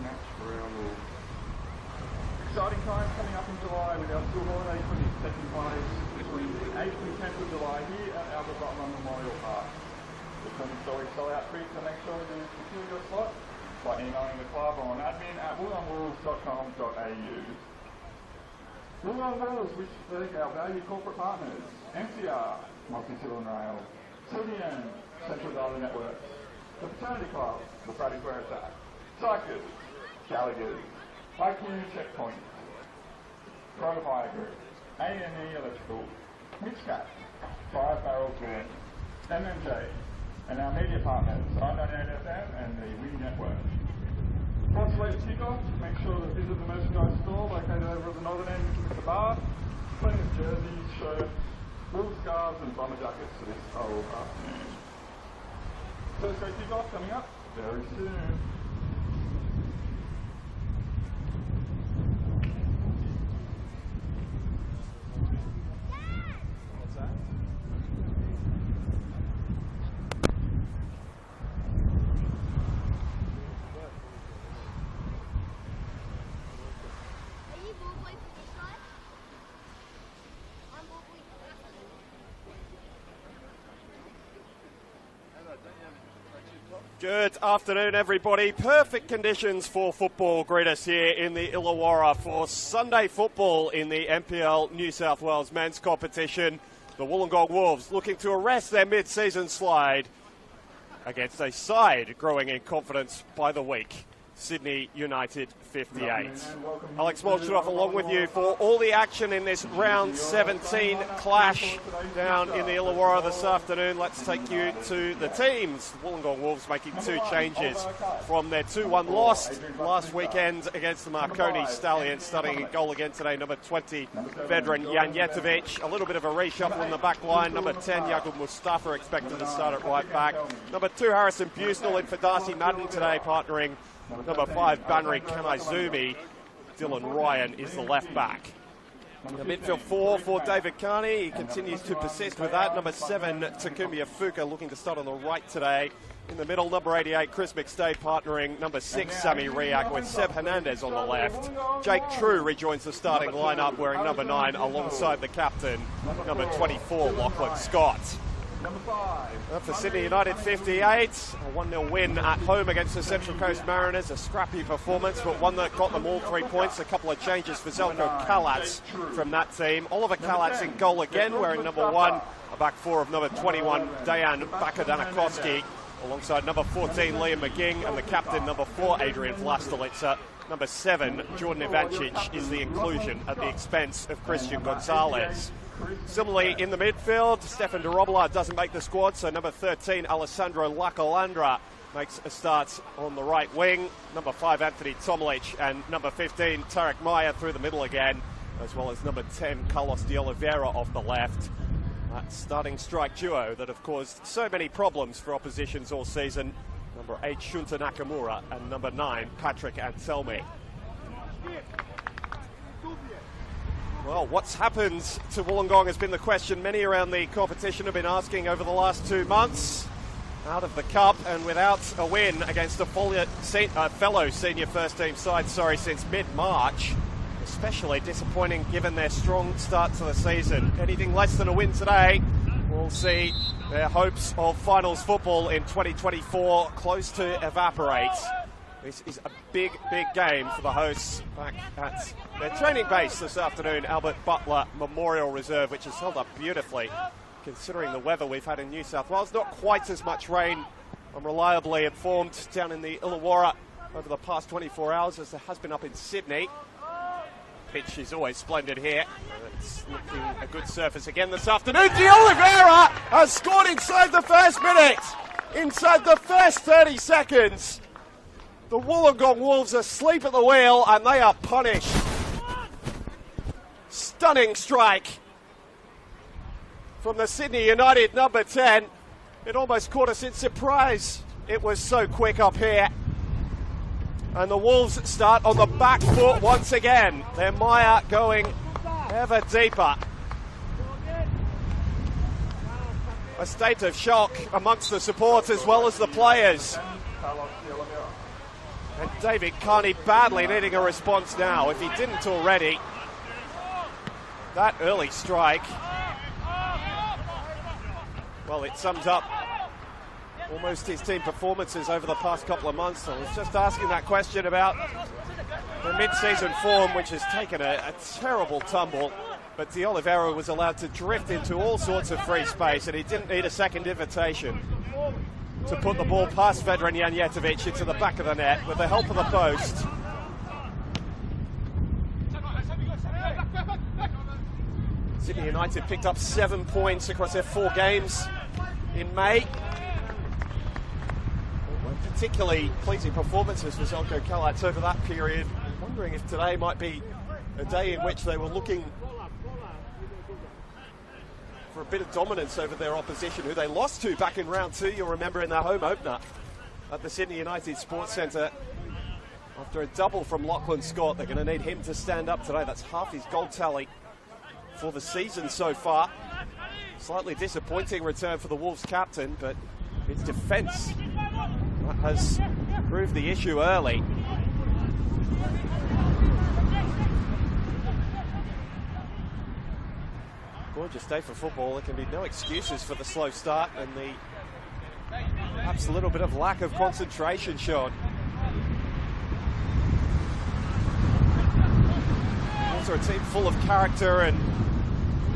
match for our Wolves. Exciting times coming up in July with our school holiday clinic taking place between the 8th and 10th of July here at Albert Butler Memorial Park. The 20-story sell-out treat, so make sure you secure your slot by emailing the club on admin@wollongwolves.com.au. Wollongong Wolves wish to thank our valued corporate partners, MCR, Multi-Tool and Rail, CDN, Central Data Networks, the Fraternity Club, the Friday Square Attack, Cycles, Gallagher's, IQ Checkpoint, Pro Hire Group, A&E Electrical, Mixcat, 5 Barrel Twin, MMJ, and our media partners, I98FM and the Wing Network. For today's kickoff, make sure to visit the merchandise store located over at the northern end of the bar. Plenty of jerseys, shirts, wool scarves and bomber jackets for this whole afternoon. Thursday kickoff coming up very soon. Good afternoon, everybody. Perfect conditions for football greet us here in the Illawarra for Sunday football in the NPL New South Wales men's competition. The Wollongong Wolves looking to arrest their mid-season slide against a side growing in confidence by the week. Sydney United 58. Alex Molchinoff along with you for all the action in this round 17 clash down in the Illawarra this afternoon. Let's take you to the teams. Wollongong Wolves making 2 changes from their 2-1 loss last weekend against the Marconi Stallions. Starting in goal again today, number 20, veteran Janjetovic. A little bit of a reshuffle in the back line. Number 10, Jakub Mustafa expected to start at right back. Number 2, Harrison Busnell in for Darcy Madden today, partnering number 5, Banri Kanaizumi. Dylan Ryan is the left back. The midfield 4 for David Carney. He continues to persist with that. Number 7, Takumi Afuka, looking to start on the right today. In the middle, number 88, Chris McStay, partnering number 6, Sammy Riak, with Seb Hernandez on the left. Jake True rejoins the starting lineup, wearing number 9 alongside the captain, number 24, Lachlan Scott. For Sydney United 58, a 1-0 win at home against the Central Coast Mariners. A scrappy performance, but one that got them all 3 points. A couple of changes for Zelko Kalatz from that team. Oliver Kalatz in goal again, wearing number 1. A back 4 of number 21, Dejan Bakadanakovsky, alongside number 14, Liam McGing, and the captain, number 4, Adrian Vlastelica. Number 7, Jordan Ivancic, is the inclusion at the expense of Christian Gonzalez. Similarly, in the midfield, Stefan Derobla doesn't make the squad, so number 13, Alessandro Lacalandra, makes a start on the right wing. Number 5, Anthony Tomlich, and number 15, Tarek Maya through the middle again, as well as number 10, Carlos de Oliveira off the left. That starting strike duo that have caused so many problems for oppositions all season. Number 8, Shunta Nakamura, and number 9, Patrick Anselmi. Well, what's happened to Wollongong has been the question many around the competition have been asking over the last 2 months. Out of the cup and without a win against a fellow senior first-team side, since mid-March. Especially disappointing given their strong start to the season. Anything less than a win today will see their hopes of finals football in 2024 close to evaporate. This is a big, big game for the hosts back at their training base this afternoon, Albert Butler Memorial Reserve, which has held up beautifully considering the weather we've had in New South Wales. Not quite as much rain, I'm reliably informed, down in the Illawarra over the past 24 hours as there has been up in Sydney. Pitch is always splendid here. It's looking a good surface again this afternoon. De Oliveira has scored inside the first minute, inside the first 30 seconds. The Wollongong Wolves are asleep at the wheel and they are punished. Stunning strike from the Sydney United number 10. It almost caught us in surprise. It was so quick up here. And the Wolves start on the back foot once again. Their mire going ever deeper. A state of shock amongst the support as well as the players. And David Carney badly needing a response now, if he didn't already. That early strike, well, it sums up almost his team performances over the past couple of months. I was just asking that question about the mid-season form, which has taken a terrible tumble. But De Oliveira was allowed to drift into all sorts of free space, and he didn't need a second invitation to put the ball past Vedran Janjetovic into the back of the net with the help of the post. Sydney United picked up 7 points across their 4 games in May. Particularly pleasing performances for Zelko Kalats over that period. I'm wondering if today might be a day in which they were looking for a bit of dominance over their opposition, who they lost to back in round 2, you'll remember, in their home opener at the Sydney United Sports Centre. After a double from Lachlan Scott, they're going to need him to stand up today. That's half his goal tally for the season so far. Slightly disappointing return for the Wolves captain, but his defence has proved the issue early. Gorgeous day for football. There can be no excuses for the slow start and the perhaps a little bit of lack of concentration shown. Also a team full of character and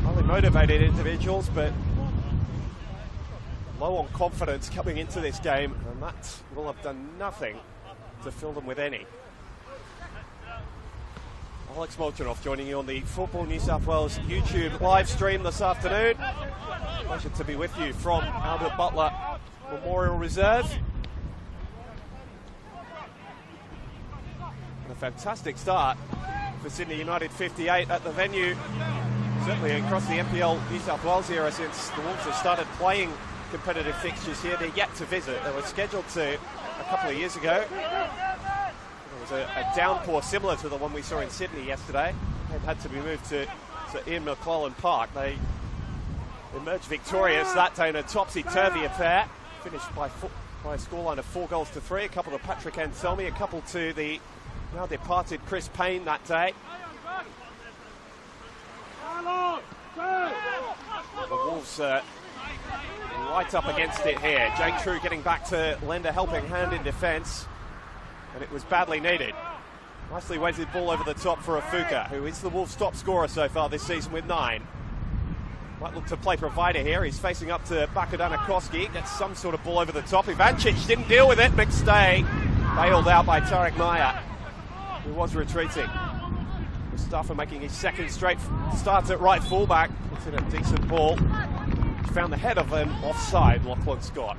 highly motivated individuals, but low on confidence coming into this game, and that will have done nothing to fill them with any. Alex Molchanov joining you on the Football New South Wales YouTube live stream this afternoon. Pleasure to be with you from Albert Butler Memorial Reserve. And a fantastic start for Sydney United 58 at the venue. Certainly across the NPL New South Wales era since the Wolves have started playing competitive fixtures here. They're yet to visit. They were scheduled to a couple of years ago. There was a downpour similar to the one we saw in Sydney yesterday. It had to be moved to Ian McClellan Park. They emerged victorious that day in a topsy-turvy affair. Finished by a scoreline of 4-3. A couple to Patrick Anselmi, a couple to the now departed Chris Payne that day. The Wolves right up against it here. Jake True getting back to lend a helping hand in defence, and it was badly needed. Nicely weighted ball over the top for Afuka, who is the Wolves' top scorer so far this season with 9. Might look to play provider here. He's facing up to Bakadanakoski. Gets some sort of ball over the top. Ivancic didn't deal with it. McStay bailed out by Tarek Maya, who was retreating. Mustafa making his second straight start at right fullback. Puts in a decent ball. Found the head of him offside, Lachlan Scott.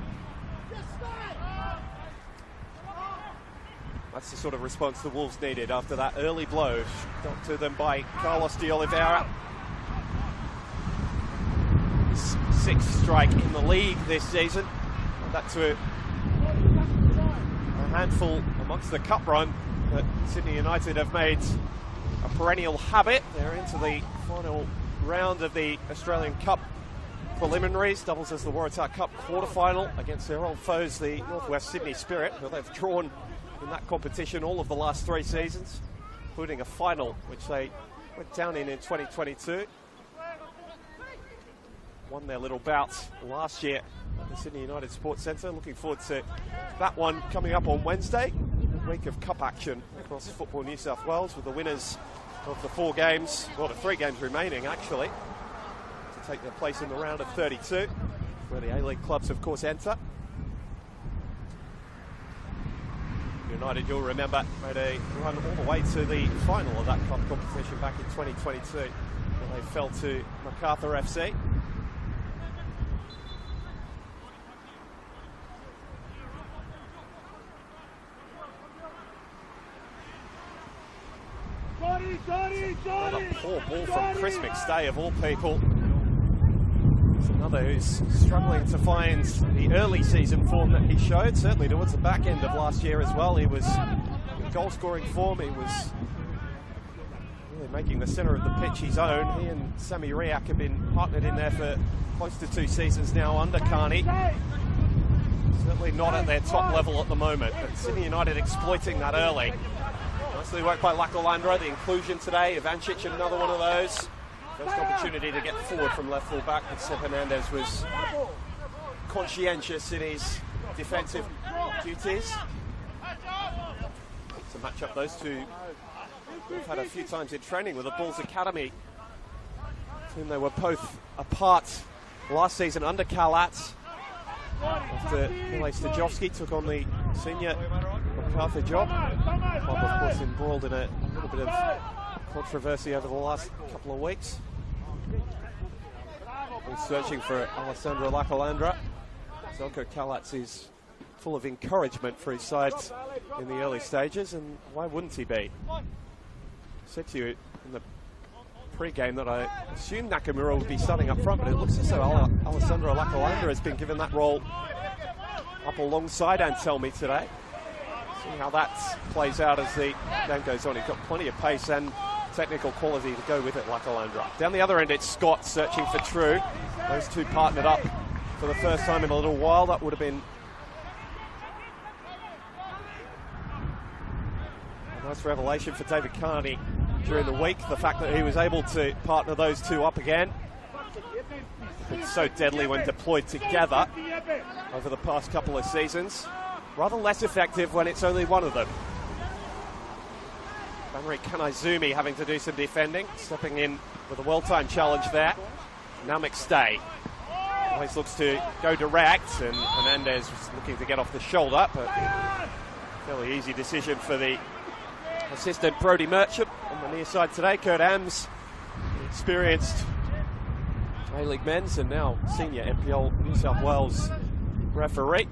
That's the sort of response the Wolves needed after that early blow got to them by Carlos De Oliveira. His 6th strike in the league this season. And that to a handful amongst the cup run that Sydney United have made a perennial habit. They're into the final round of the Australian Cup preliminaries, doubles as the Waratah Cup quarter-final against their old foes, the Northwest Sydney Spirit, who they've drawn in that competition all of the last 3 seasons, including a final which they went down in 2022. Won their little bout last year at the Sydney United Sports Centre. Looking forward to that one coming up on Wednesday. A week of cup action across Football New South Wales with the winners of the 4 games, well, the 3 games remaining actually, to take their place in the round of 32, where the A-League clubs of course enter. United, you'll remember, made a run all the way to the final of that cup competition back in 2022, where they fell to MacArthur FC. What a poor ball from Chris McStay, of all people. It's another who's struggling to find the early season form that he showed, certainly towards the back end of last year as well. He was in goal-scoring form. He was really making the centre of the pitch his own. He and Sami Riak have been partnered in there for close to 2 seasons now under Carney. Certainly not at their top level at the moment, but Sydney United exploiting that early. Nicely worked by Lakalandra, the inclusion today. Ivancic, another one of those. First opportunity to get forward from left full back, but Seb Hernandez was conscientious in his defensive duties. To match up those two, we've had a few times in training with the Bulls Academy. Whom they were both apart last season under Kalatz. After Mile Stajovski took on the senior MacArthur job. Club, of course, embroiled in a little bit of controversy over the last couple of weeks. We're searching for Alessandro Lakalandra. Zelko Kalatz is full of encouragement for his side in the early stages, and why wouldn't he be? I said to you in the pre-game that I assumed Nakamura would be starting up front, but it looks as though Alessandro Lakalandra has been given that role up alongside Anselmi today. See how that plays out as the game goes on. He's got plenty of pace and technical quality to go with it, Lakalandra. Down the other end, it's Scott searching for True. Those two partnered up for the first time in a little while. That would have been a nice revelation for David Carney during the week, the fact that he was able to partner those two up again. It's so deadly when deployed together over the past couple of seasons. Rather less effective when it's only one of them. Banri Kanaizumi having to do some defending, stepping in with a well-timed challenge there. Now McStay always looks to go direct, and Hernandez was looking to get off the shoulder, but fairly easy decision for the assistant Brodie Merchant on the near side today. Kurt Ams, experienced A-League men's and now senior NPL New South Wales referee,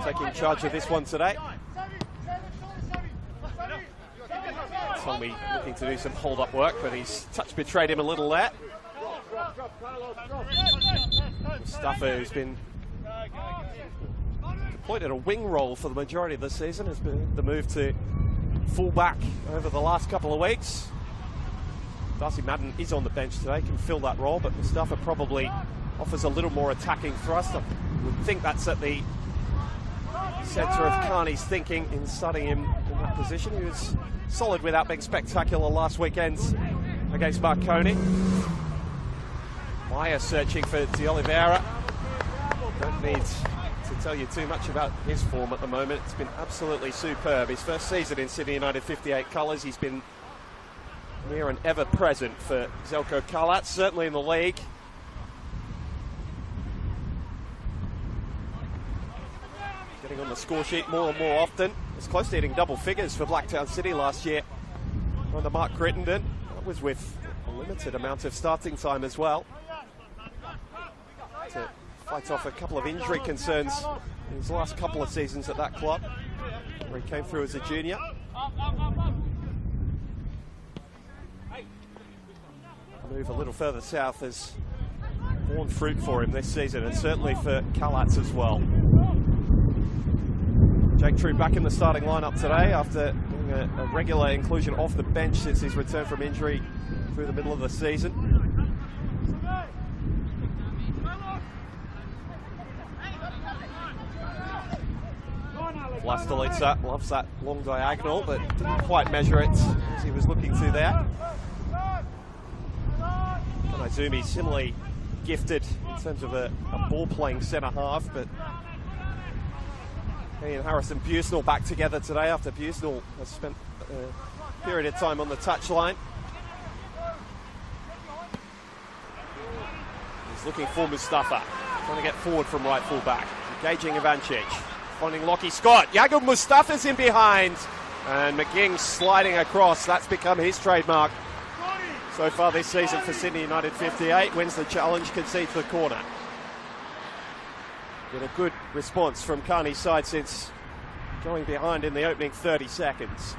taking charge of this one today. Tommy looking to do some hold-up work, but his touch betrayed him a little there. Mustafa, who's been deployed at a wing role for the majority of the season, has been the move to full-back over the last couple of weeks. Darcy Madden is on the bench today, can fill that role, but Mustafa probably offers a little more attacking thrust. I would think that's at the centre of Carney's thinking in starting him in that position. He was solid without being spectacular last weekend against Marconi. Maya searching for De Oliveira. Don't need to tell you too much about his form at the moment. It's been absolutely superb. His first season in Sydney United 58 colours. He's been near and ever present for Zelko Kalatz, certainly in the league. Getting on the score sheet more and more often. It's close to hitting double figures for Blacktown City last year under Mark Crittenden. That was with a limited amount of starting time as well, to fight off a couple of injury concerns in his last couple of seasons at that club, where he came through as a junior. Move a little further south has borne fruit for him this season, and certainly for Kalatz as well. Jake True back in the starting lineup today after being a regular inclusion off the bench since his return from injury through the middle of the season. Vlastelica loves that long diagonal, but didn't quite measure it as he was looking to there. Kanaizumi similarly gifted in terms of a ball-playing centre-half, but he and Harrison Busnell back together today after Busnell has spent a period of time on the touchline. He's looking for Mustafa, trying to get forward from right full-back. Engaging Ivancic, finding Lockie Scott. Yago Mustafa's in behind, and McGing sliding across. That's become his trademark so far this season for Sydney United 58. Wins the challenge, concedes the corner. With a good response from Carney's side since going behind in the opening 30 seconds.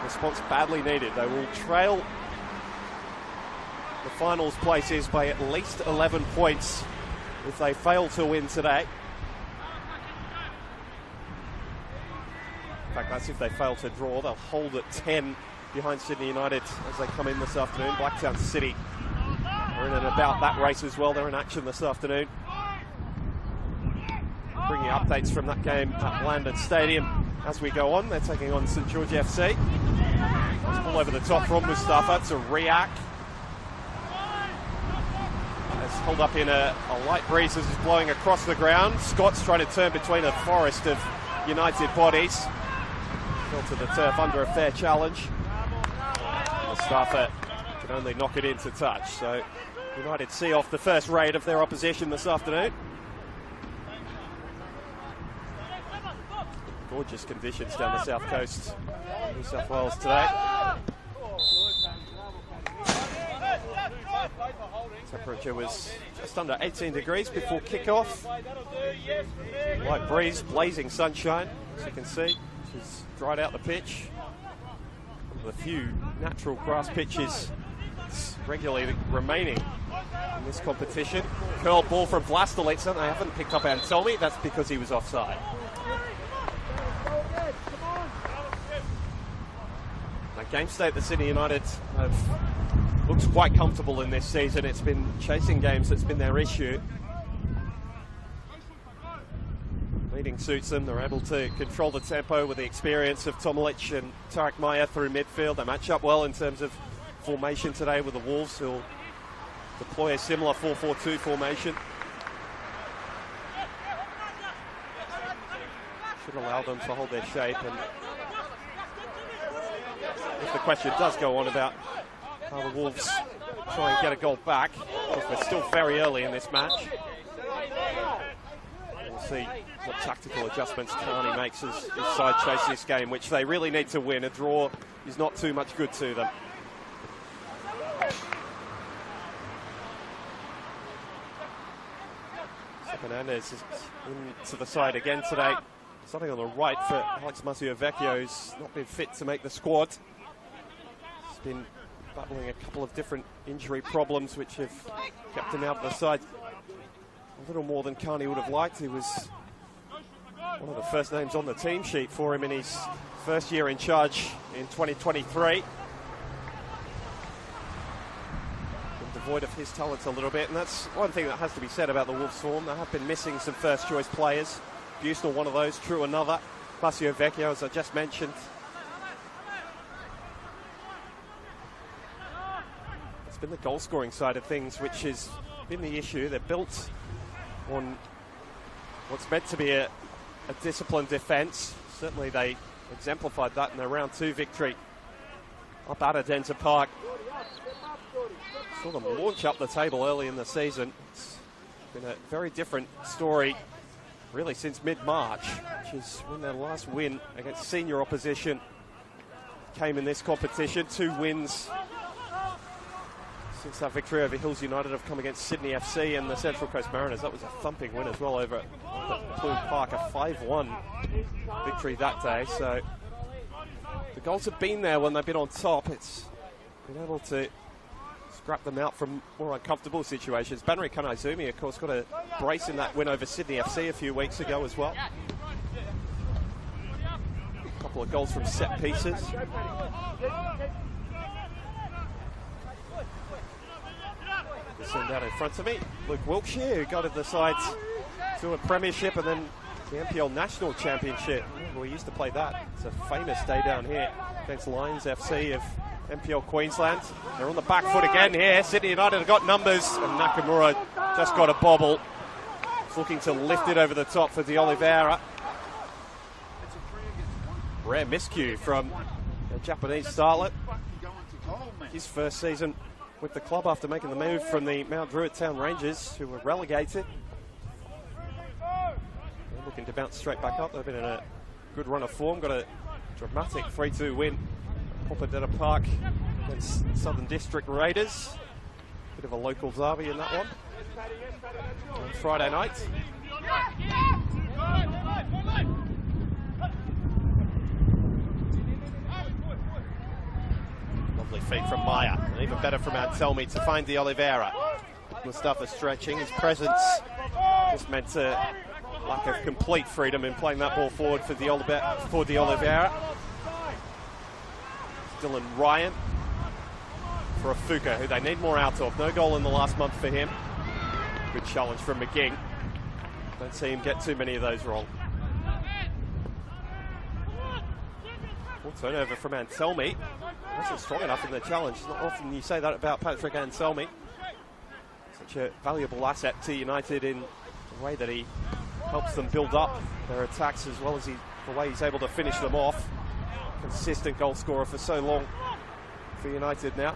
Response badly needed. They will trail the finals places by at least 11 points if they fail to win today. In fact, that's if they fail to draw. They'll hold at 10 behind Sydney United as they come in this afternoon. Blacktown City They're in and about that race as well. They're in action this afternoon. Bringing you updates from that game at Landon Stadium as we go on. They're taking on St George FC. All over the top from Mustafa to Riak. It's held up in a light breeze as it's blowing across the ground. Scott's trying to turn between a forest of United bodies. Fell to the turf under a fair challenge. Mustafa can only knock it into touch. So United see off the first raid of their opposition this afternoon. Gorgeous conditions down the south coast of New South Wales today. Temperature was just under 18 degrees before kickoff. Light breeze, blazing sunshine, as you can see, which has dried out the pitch. One of the few natural grass pitches regularly remaining in this competition. Curl ball from Vlastelica. They haven't picked up Anselmi. That's because he was offside. Game state that Sydney United looks quite comfortable in this season. It's been chasing games that's been their issue. Leading suits them. They're able to control the tempo with the experience of Tomalic and Tarek Maya through midfield. They match up well in terms of formation today with the Wolves, who'll deploy a similar 4-4-2 formation. Should allow them to hold their shape. And if the question does go on about how the Wolves try and get a goal back, because we're still very early in this match, we'll see what tactical adjustments Carney makes as his side chase this game, which they really need to win. A draw is not too much good to them. Fernandez is into the side again today. Something on the right for Alex Maciovecchio, who's not been fit to make the squad. He's been battling a couple of different injury problems which have kept him out of the side a little more than Carney would have liked. He was one of the first names on the team sheet for him in his first year in charge in 2023. Been devoid of his talents a little bit, and that's one thing that has to be said about the Wolves' form. They have been missing some first choice players. Busnell one of those, True another. Maciovecchio, as I just mentioned. It's been the goal scoring side of things which has been the issue. They're built on what's meant to be a disciplined defence. Certainly they exemplified that in their round 2 victory up at Adenta Park. Saw them launch up the table early in the season. It's been a very different story really since mid-March, which is when their last win against senior opposition came in this competition. 2 wins since that victory over Hills United have come against Sydney FC and the Central Coast Mariners. That was a thumping win as well over at Plume Park, a 5-1 victory that day. So the goals have been there when they've been on top. It's been able to scrap them out from more uncomfortable situations. Banri Kanaizumi, of course, got a brace in that win over Sydney FC a few weeks ago as well. A couple of goals from set pieces. Send out in front of me, Luke Wilkshire, who got to the sides to a premiership and then the NPL National Championship. We used to play that. It's a famous day down here against Lions FC of NPL Queensland. They're on the back foot again here. Sydney United have got numbers, and Nakamura just got a bobble. He's looking to lift it over the top for De Oliveira. Rare miscue from a Japanese starlet. His first season with the club after making the move from the Mount Druitt Town Rangers, who were relegated. They're looking to bounce straight back up. They've been in a good run of form. Got a dramatic 3-2 win at Popadetta Park against Southern District Raiders. Bit of a local derby in that one on Friday night. Lovely feed from Maya, and even better from Anselmi to find De Oliveira. Mustafa stretching, his presence just meant to lack of complete freedom in playing that ball forward for De Oliveira. Dylan Ryan for Afuka, who they need more out of. No goal in the last month for him. Good challenge from McGing. Don't see him get too many of those wrong. Full turnover from Anselmi. Wasn't strong enough in the challenge. It's not often you say that about Patrick Anselmi. Such a valuable asset to United in the way that he helps them build up their attacks, as well as the way he's able to finish them off. Consistent goal scorer for so long for United now.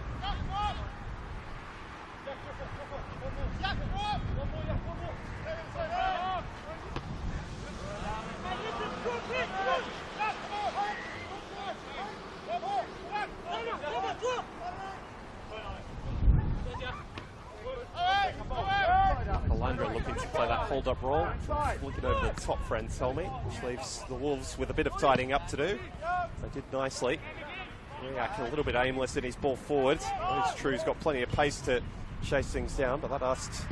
Looking to play that hold-up role, looking over the top for Anselmi, which leaves the Wolves with a bit of tidying up to do. They did nicely. React a little bit aimless in his ball forward. It's true he's got plenty of pace to chase things down, but that asked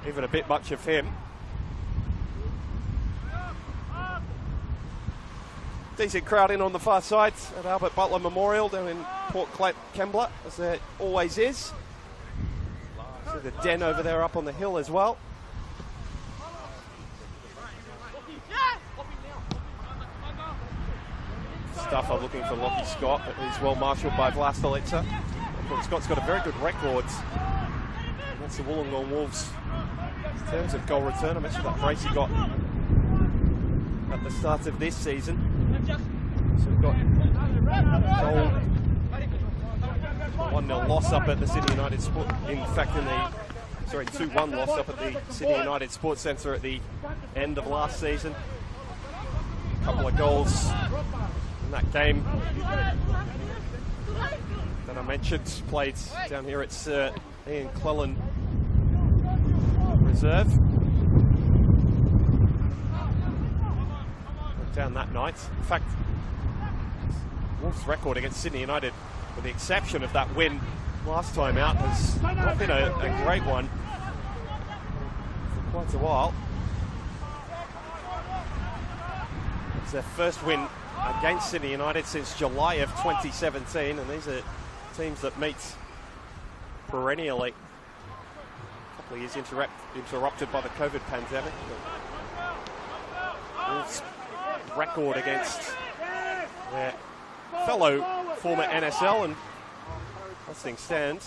even a bit much of him. Decent crowd in on the far side at Albert Butler Memorial down in Port Kembla, as there always is. See the den over there up on the hill as well. Stuffer looking for Lockie Scott, but he's well marshalled by Vlastelica. Scott's got a very good record. And that's the Wollongong Wolves in terms of goal return. I mentioned that brace he got at the start of this season. So we've got a goal, 1-0 loss up at the Sydney United Sport. In fact, 2-1 loss up at the Sydney United Sports Centre at the end of last season. A couple of goals in that game that I mentioned, played down here at Ian Clellan Reserve. Went down that night. In fact, Wolves' record against Sydney United, with the exception of that win last time out, has not been a great one for quite a while. It's their first win against Sydney United since July of 2017, and these are teams that meet perennially. A couple of years interrupted by the COVID pandemic. Wolves' record against their fellow former NSL and, as things stand,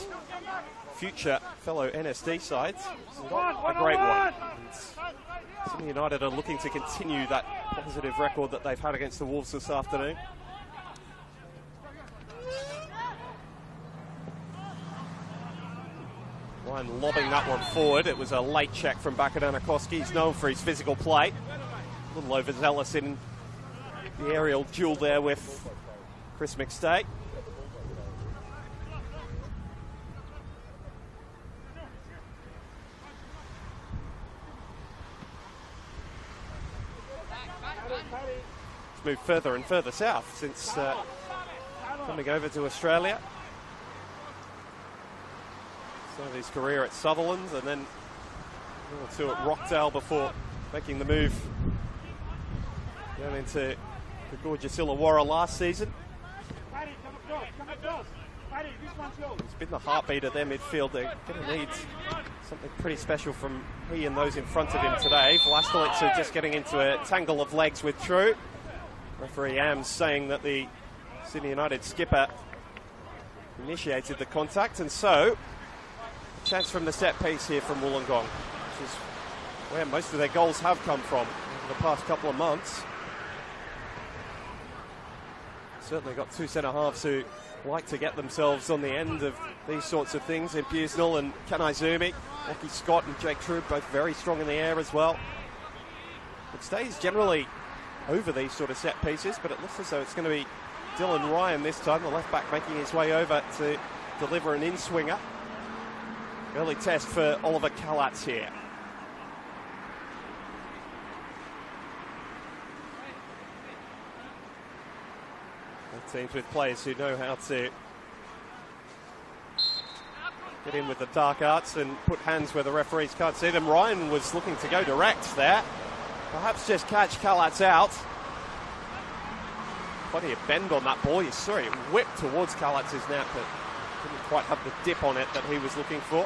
future fellow NSD sides, it's not a great one. And Sydney United are looking to continue that positive record that they've had against the Wolves this afternoon. Ryan lobbing that one forward. It was a late check from Bakadanakoski. He's known for his physical play. A little overzealous in the aerial duel there with Chris McStay. It's moved further and further south since coming over to Australia. Started his career at Sutherland and then one or two at Rockdale before making the move down into the gorgeous Illawarra last season. It's been the heartbeat of their midfield. They're going to need something pretty special from he and those in front of him today. Vlastelica just getting into a tangle of legs with True. Referee Ams saying that the Sydney United skipper initiated the contact, and so a chance from the set piece here from Wollongong, which is where most of their goals have come from over the past couple of months. Certainly got two centre-halves who like to get themselves on the end of these sorts of things in Buesnel and Kanaizumi. Lockie Scott and Jake True both very strong in the air as well. It stays generally over these sort of set pieces, but it looks as though it's going to be Dylan Ryan this time, the left back making his way over to deliver an in-swinger. Early test for Oliver Kalatz here. Teams with players who know how to get in with the dark arts and put hands where the referees can't see them. Ryan was looking to go direct there. Perhaps just catch Kalatz out. Plenty of bend on that ball. You saw it whip towards Kalatz's net, but Didn't quite have the dip on it that he was looking for.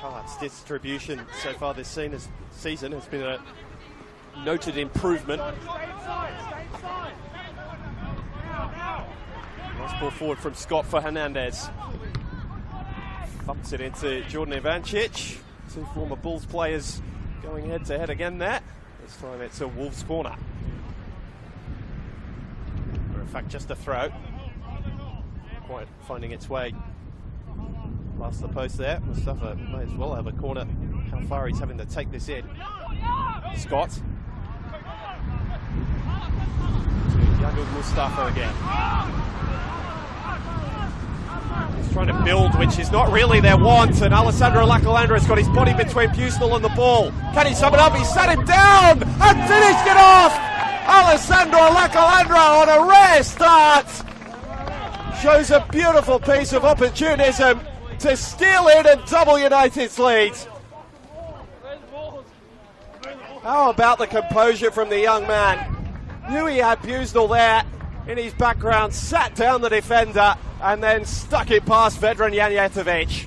Carlat's distribution so far this season has been a noted improvement. Nice ball forward from Scott for Hernandez. Thumps it into Jordan Ivancic. Two former Bulls players going head to head again there. This time it's a Wolves corner. Or in fact, just a throw. Quite finding its way past the post there. Mustafa may as well have a corner. How far he's having to take this in. Scott. Young Mustafa again. He's trying to build, which is not really their want, and Alessandro Lacalandra has got his body between Busnell and the ball. Can he sum it up? He sat him down and finished it off! Alessandro Lacalandra on a rare start! Shows a beautiful piece of opportunism to steal it and double United's lead. How about the composure from the young man? Knew he had Busnell there in his background, sat down the defender and then stuck it past Vedran Janjetovic.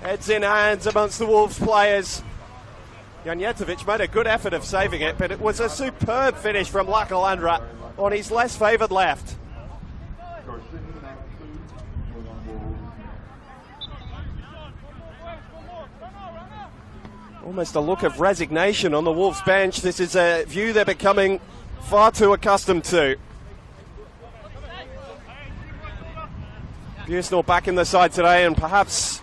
Heads in hands amongst the Wolves players. Janjetovic made a good effort of saving it, but it was a superb finish from Lacalandra on his less favoured left. Almost a look of resignation on the Wolves bench. This is a view they're becoming far too accustomed to. Busnell back in the side today and perhaps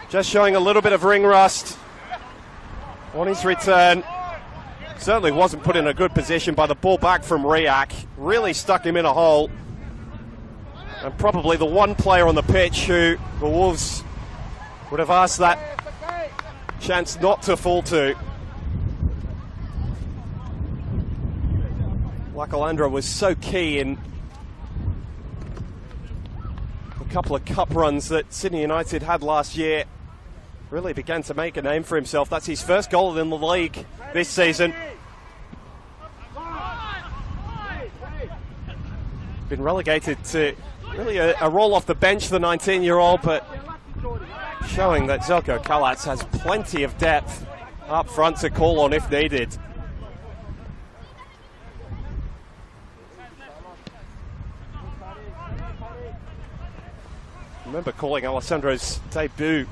just showing a little bit of ring rust on his return. Certainly wasn't put in a good position by the ball back from Riak. Really stuck him in a hole. And probably the one player on the pitch who the Wolves would have asked that chance not to fall to. Lacalandra was so key in a couple of cup runs that Sydney United had last year. Really began to make a name for himself. That's his first goal in the league this season. Been relegated to really a role off the bench, the 19-year-old, but showing that Zeljko Kalac has plenty of depth up front to call on if needed. I remember calling Alessandro's debut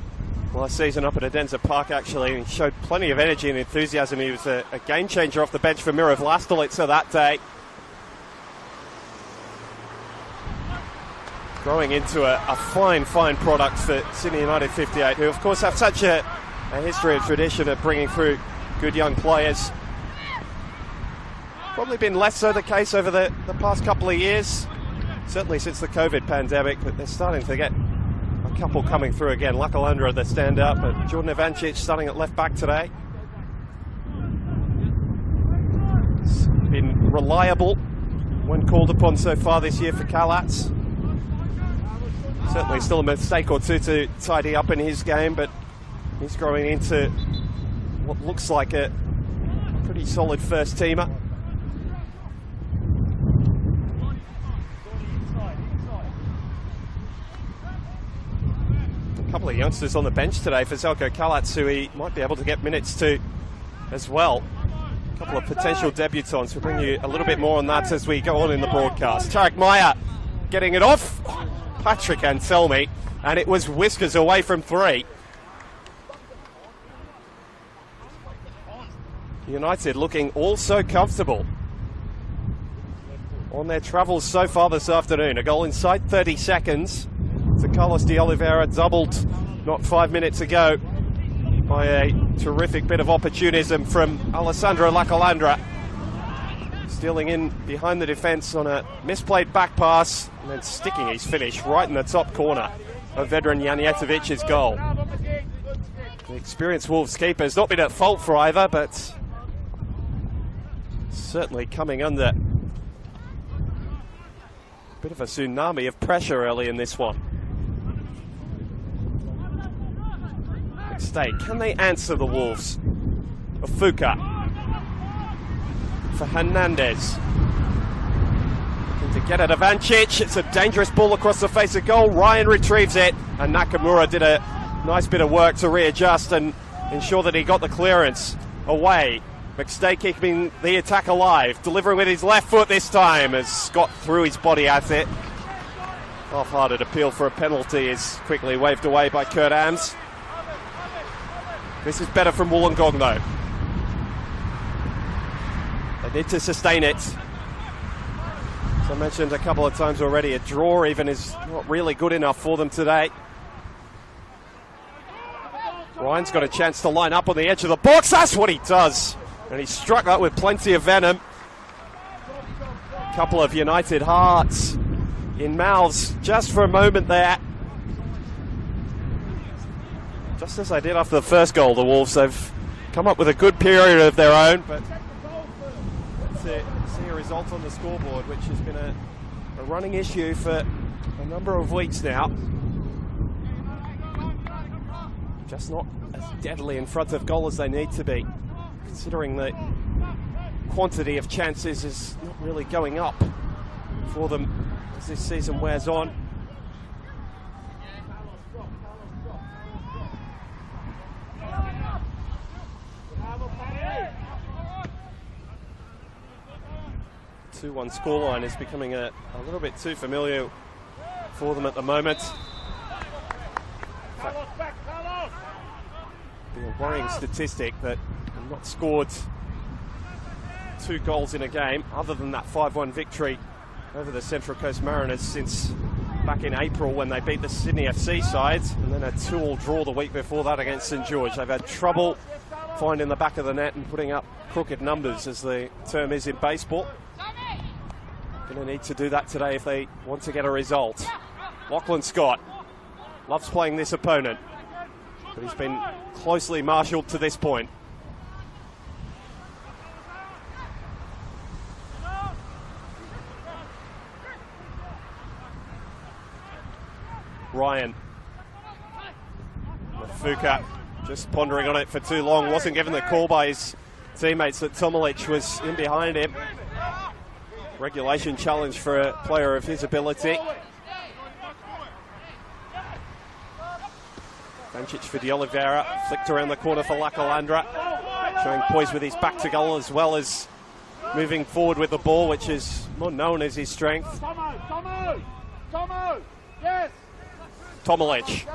last season up at Adenza Park, actually, and he showed plenty of energy and enthusiasm. He was a game changer off the bench for Miro Vlastelica that day. Growing into a fine product for Sydney United 58, who of course have such a history and tradition of bringing through good young players. Probably been less so the case over the past couple of years, certainly since the COVID pandemic, but they're starting to get a couple coming through again. Lacalandra, the standout, but Jordan Ivancic starting at left back today. It's been reliable when called upon so far this year for Kalac. Certainly still a mistake or two to tidy up in his game, but he's growing into what looks like a pretty solid first teamer. A couple of youngsters on the bench today for Zeljko Kalac, who he might be able to get minutes to as well. A couple of potential debutants. We'll bring you a little bit more on that as we go on in the broadcast. Tarek Meyer getting it off. Patrick Anselmi, and it was whiskers away from three. United looking all so comfortable on their travels so far this afternoon. A goal inside 30 seconds to Carlos de Oliveira, doubled not 5 minutes ago by a terrific bit of opportunism from Alessandro Lacalandra. Stealing in behind the defence on a misplayed back pass and then sticking his finish right in the top corner of Vedran Janjetovic's goal. The experienced Wolves keeper has not been at fault for either, but certainly coming under a bit of a tsunami of pressure early in this one. Mistake. Can they answer the Wolves? Ofuka for Hernandez. Looking to get it, Avancic. It's a dangerous ball across the face of goal. Ryan retrieves it, and Nakamura did a nice bit of work to readjust and ensure that he got the clearance away. McStay keeping the attack alive, delivering with his left foot this time as Scott threw his body at it. Half-hearted appeal for a penalty is quickly waved away by Kurt Ams. This is better from Wollongong though. They need to sustain it. As I mentioned a couple of times already, a draw even is not really good enough for them today. Ryan's got a chance to line up on the edge of the box. That's what he does. And he struck that with plenty of venom. A couple of United hearts in mouths just for a moment there. Just as they did after the first goal, the Wolves, they've come up with a good period of their own, but let's see a result on the scoreboard, which has been a running issue for a number of weeks now. Just not as deadly in front of goal as they need to be, considering the quantity of chances is not really going up for them as this season wears on. The 2-1 scoreline is becoming a little bit too familiar for them at the moment. Be a worrying statistic that they've not scored 2 goals in a game other than that 5-1 victory over the Central Coast Mariners since back in April when they beat the Sydney FC side, and then a 2-2 draw the week before that against St George. They've had trouble finding the back of the net and putting up crooked numbers, as the term is in baseball. Going to need to do that today if they want to get a result. Lachlan Scott loves playing this opponent, but he's been closely marshalled to this point. Ryan. Fuka just pondering on it for too long. Wasn't given the call by his teammates that Tomalic was in behind him. Regulation challenge for a player of his ability. Vancic for De Oliveira, flicked around the corner for Lacalandra, showing poise with his back to goal as well as moving forward with the ball, which is more known as his strength. Tomalic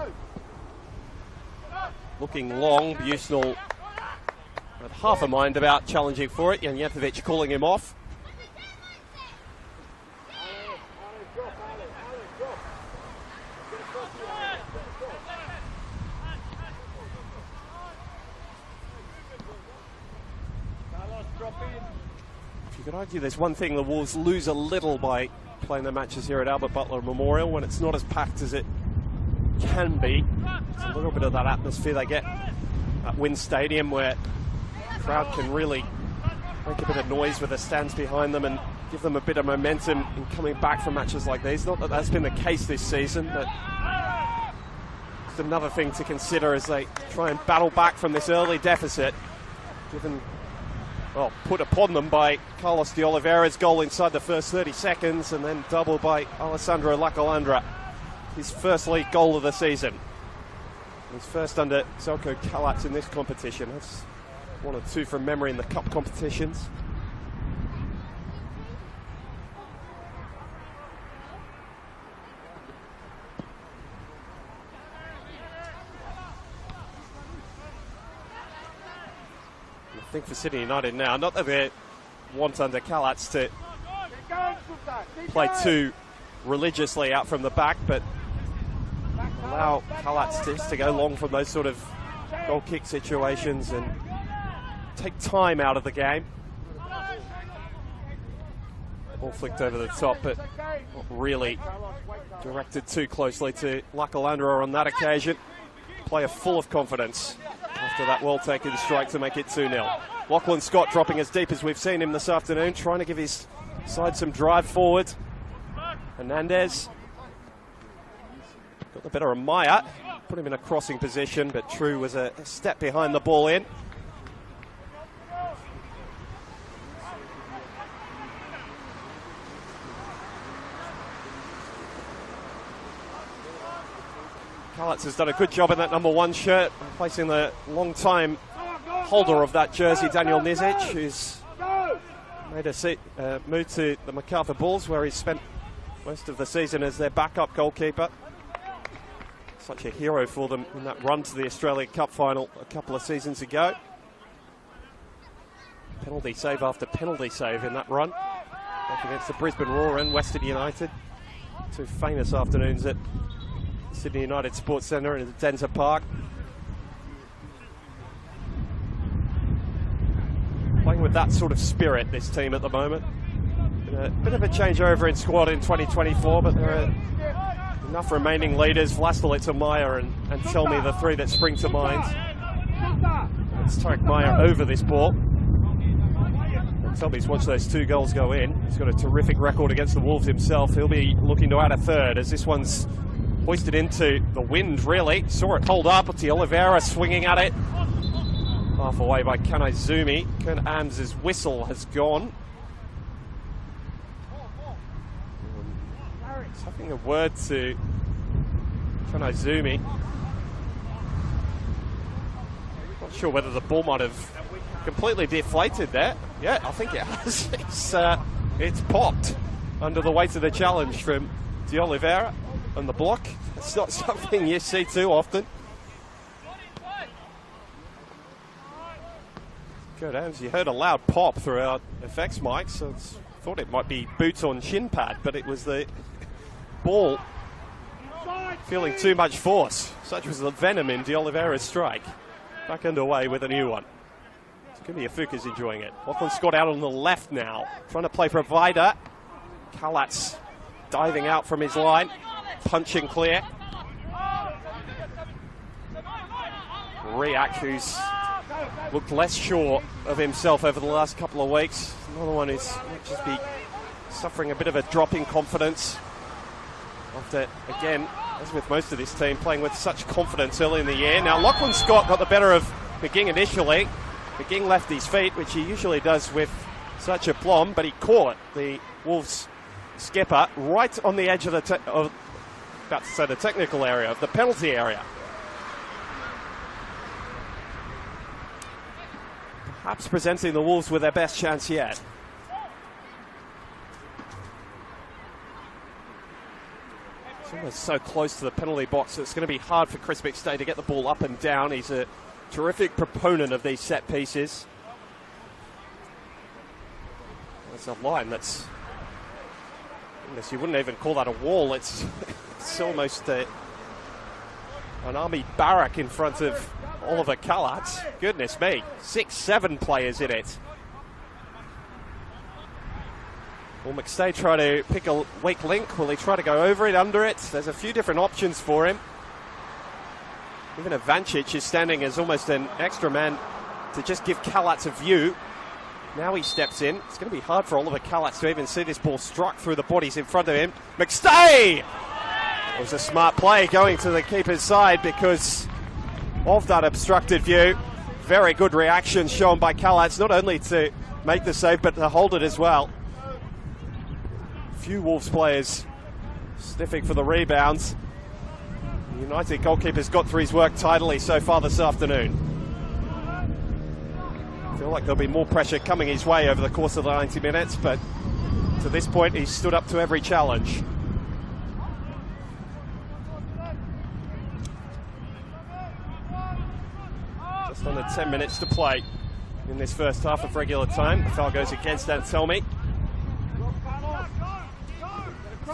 looking long. Busnell had half a mind about challenging for it. Janjetovic calling him off. You could argue there's one thing the Wolves lose a little by playing their matches here at Albert Butler Memorial when it's not as packed as it can be. It's a little bit of that atmosphere they get at Wynn Stadium, where the crowd can really make a bit of noise with the stands behind them and give them a bit of momentum in coming back from matches like these. Not that that's been the case this season, but it's another thing to consider as they try and battle back from this early deficit, given, well, put upon them by Carlos De Oliveira's goal inside the first 30 seconds and then doubled by Alessandro Lacalandra. His first league goal of the season. His first under Zelko Kalatz in this competition. That's 1 or 2 from memory in the cup competitions. I think for Sydney United now, not that they want under Kalatz to play too religiously out from the back, but allow Kalatz to go long from those sort of goal kick situations and take time out of the game. Ball flicked over the top, but not really directed too closely to Lacalandra on that occasion. Player full of confidence. after that well-taken strike to make it 2-0. Lachlan Scott dropping as deep as we've seen him this afternoon, trying to give his side some drive forward. Hernandez got the better of Maya, put him in a crossing position, but True was a step behind the ball in. Callats has done a good job in that number 1 shirt, replacing the long-time holder of that jersey, Daniel Nizic, who's made a move to the MacArthur Bulls, where he's spent most of the season as their backup goalkeeper. Such a hero for them in that run to the Australian Cup final a couple of seasons ago. Penalty save after penalty save in that run, back against the Brisbane Roar and Western United. 2 famous afternoons at Sydney United Sports Centre and Denzer Park. Playing with that sort of spirit, this team at the moment. A bit of a changeover in squad in 2024, but there are enough remaining leaders. Vlastelic, Amaya and Telmi, the 3 that spring to mind. It's Tarek Meyer over this ball. And Telmi's watched those 2 goals go in. He's got a terrific record against the Wolves himself. He'll be looking to add a 3rd as this one's hoisted into the wind, really. Saw it hold up. De Oliveira swinging at it. Half away by Kanaizumi. Kern Ams's whistle has gone. He's having a word to Kanaizumi. Not sure whether the ball might have completely deflated there. Yeah, I think it has. It's popped under the weight of the challenge from De Oliveira and the block. It's not something you see too often. Good, Ams, you heard a loud pop through our effects mics, so I thought it might be boots on shin pad, but it was the ball feeling too much force. Such was the venom in De Oliveira's strike. Back underway with a new one. Kumi Afuka's enjoying it. Lachlan Scott out on the left now, trying to play for Vida. Callats diving out from his line, punching clear. Riak, who's looked less sure of himself over the last couple of weeks. Another one who's might just be suffering a bit of a drop in confidence after, again, as with most of this team, playing with such confidence early in the year. Now, Lachlan Scott got the better of McGing initially. McGing left his feet, which he usually does with such aplomb, but he caught the Wolves skipper right on the edge of the technical area, of the penalty area. Perhaps presenting the Wolves with their best chance yet. It's almost so close to the penalty box that it's going to be hard for Chris McStay to get the ball up and down. He's a terrific proponent of these set pieces. It's a line that's, you wouldn't even call that a wall. It's almost an army barrack in front of Oliver Callats. Goodness me, 6-7 players in it. Will McStay try to pick a weak link? Will he try to go over it, under it? There's a few different options for him. Even Ivancic is standing as almost an extra man to just give Callats a view. Now he steps in. It's going to be hard for Oliver Callats to even see this ball struck through the bodies in front of him. McStay! It was a smart play going to the keeper's side because of that obstructed view. Very good reaction shown by Callats, not only to make the save but to hold it as well. Few Wolves players sniffing for the rebounds. The United goalkeeper's got through his work tidily so far this afternoon. I feel like there'll be more pressure coming his way over the course of the 90 minutes, but to this point he's stood up to every challenge. Just under 10 minutes to play in this first half of regular time. The foul goes against Anselmi.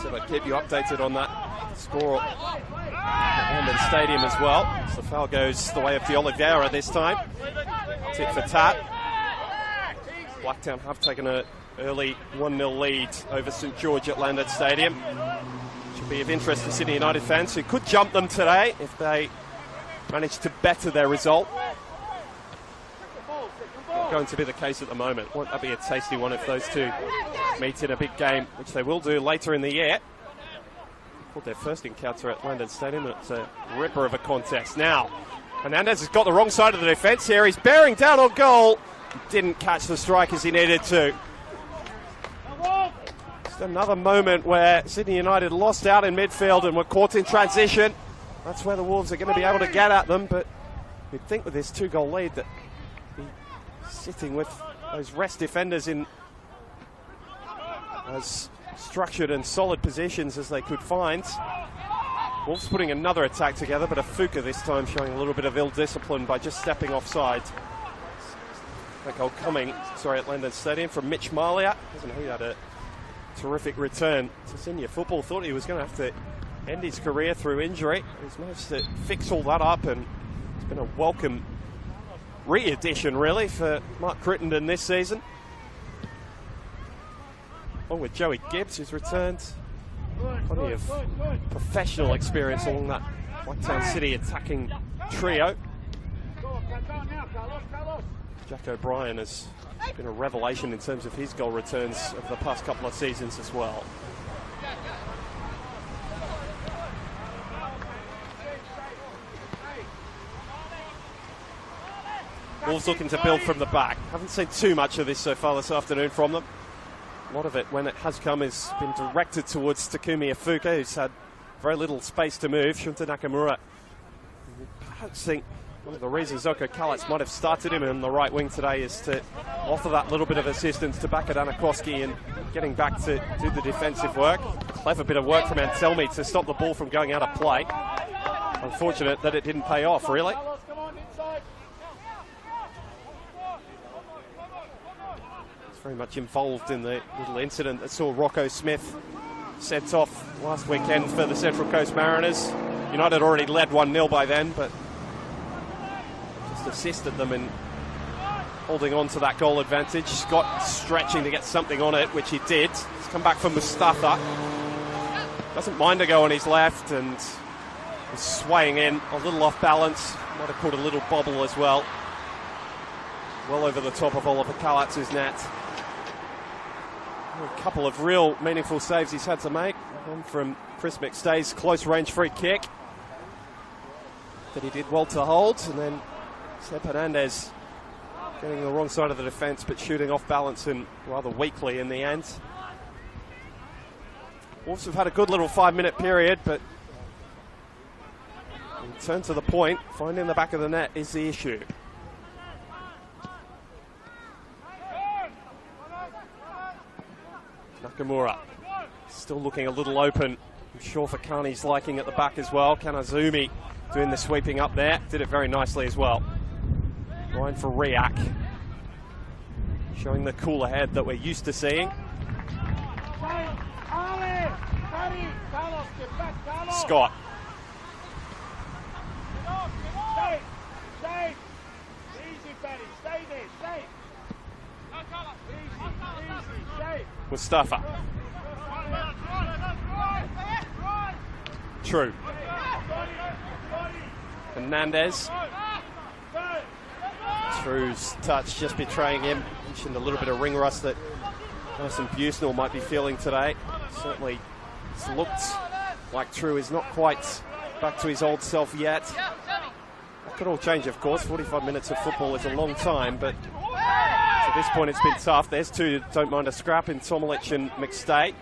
So I'll keep you updated on that score at London Stadium as well. So the foul goes the way of De Oliveira this time. Tit for tat. Blacktown have taken an early 1-0 lead over St George at London Stadium. Should be of interest to Sydney United fans who could jump them today if they manage to better their result. not going to be the case at the moment. Won't that be a tasty one if those two meet in a big game, which they will do later in the year. For their first encounter at London Stadium, it's a ripper of a contest. Now, Hernandez has got the wrong side of the defence here. He's bearing down on goal. Didn't catch the strike as he needed to. Just another moment where Sydney United lost out in midfield and were caught in transition. That's where the Wolves are going to be able to get at them, but you'd think with this 2-goal lead that be sitting with those rest defenders in as structured and solid positions as they could find. Wolves putting another attack together, but Afuka this time showing a little bit of ill discipline by just stepping offside. That goal coming, at London Stadium from Mitch Malia. He had a terrific return to senior football. Thought he was going to have to end his career through injury. He's managed to fix all that up, and it's been a welcome re-addition, really, for Mark Crittenden this season. Along with Joey Gibbs, who's returned. Plenty of professional experience along that Blacktown City attacking trio. Jack O'Brien has been a revelation in terms of his goal returns over the past couple of seasons as well. Wolves looking to build from the back. Haven't seen too much of this so far this afternoon from them. A lot of it, when it has come, has been directed towards Takumi Afuka, who's had very little space to move. Shunta Nakamura, I think one of the reasons Zoko Kalats might have started him in the right wing today is to offer that little bit of assistance to Baka Danakoski and getting back to do the defensive work. Clever bit of work from Anselmi to stop the ball from going out of play. Unfortunate that it didn't pay off, really. It's very much involved in the little incident that saw Rocco Smith sent off last weekend for the Central Coast Mariners. United already led 1-0 by then, but assisted them in holding on to that goal advantage. Scott stretching to get something on it, which he did. He's come back from Mustafa. Doesn't mind to go on his left and is swaying in a little off balance. Might have caught a little bobble as well. Well over the top of Oliver Kalatz's net. A couple of real meaningful saves he's had to make. One from Chris McStay's close range free kick that he did well to hold, and then Seb Hernandez getting the wrong side of the defence but shooting off balance and rather weakly in the end. Wolves have had a good little 5-minute period, but in turn to the point, finding the back of the net is the issue. Nakamura still looking a little open. I'm sure for Kani's liking at the back as well. Kanazumi doing the sweeping up there. Did it very nicely as well. Line for Riak. Showing the cooler head that we're used to seeing. Scott. Mustafa. True. Hernandez. True's touch just betraying him. Mentioned a little bit of ring rust that Nelson Busnell might be feeling today. Certainly it's looked like True is not quite back to his old self yet. That could all change, of course. 45 minutes of football is a long time, but to this point it's been tough. There's two that don't mind a scrap in Tomilic and McStay.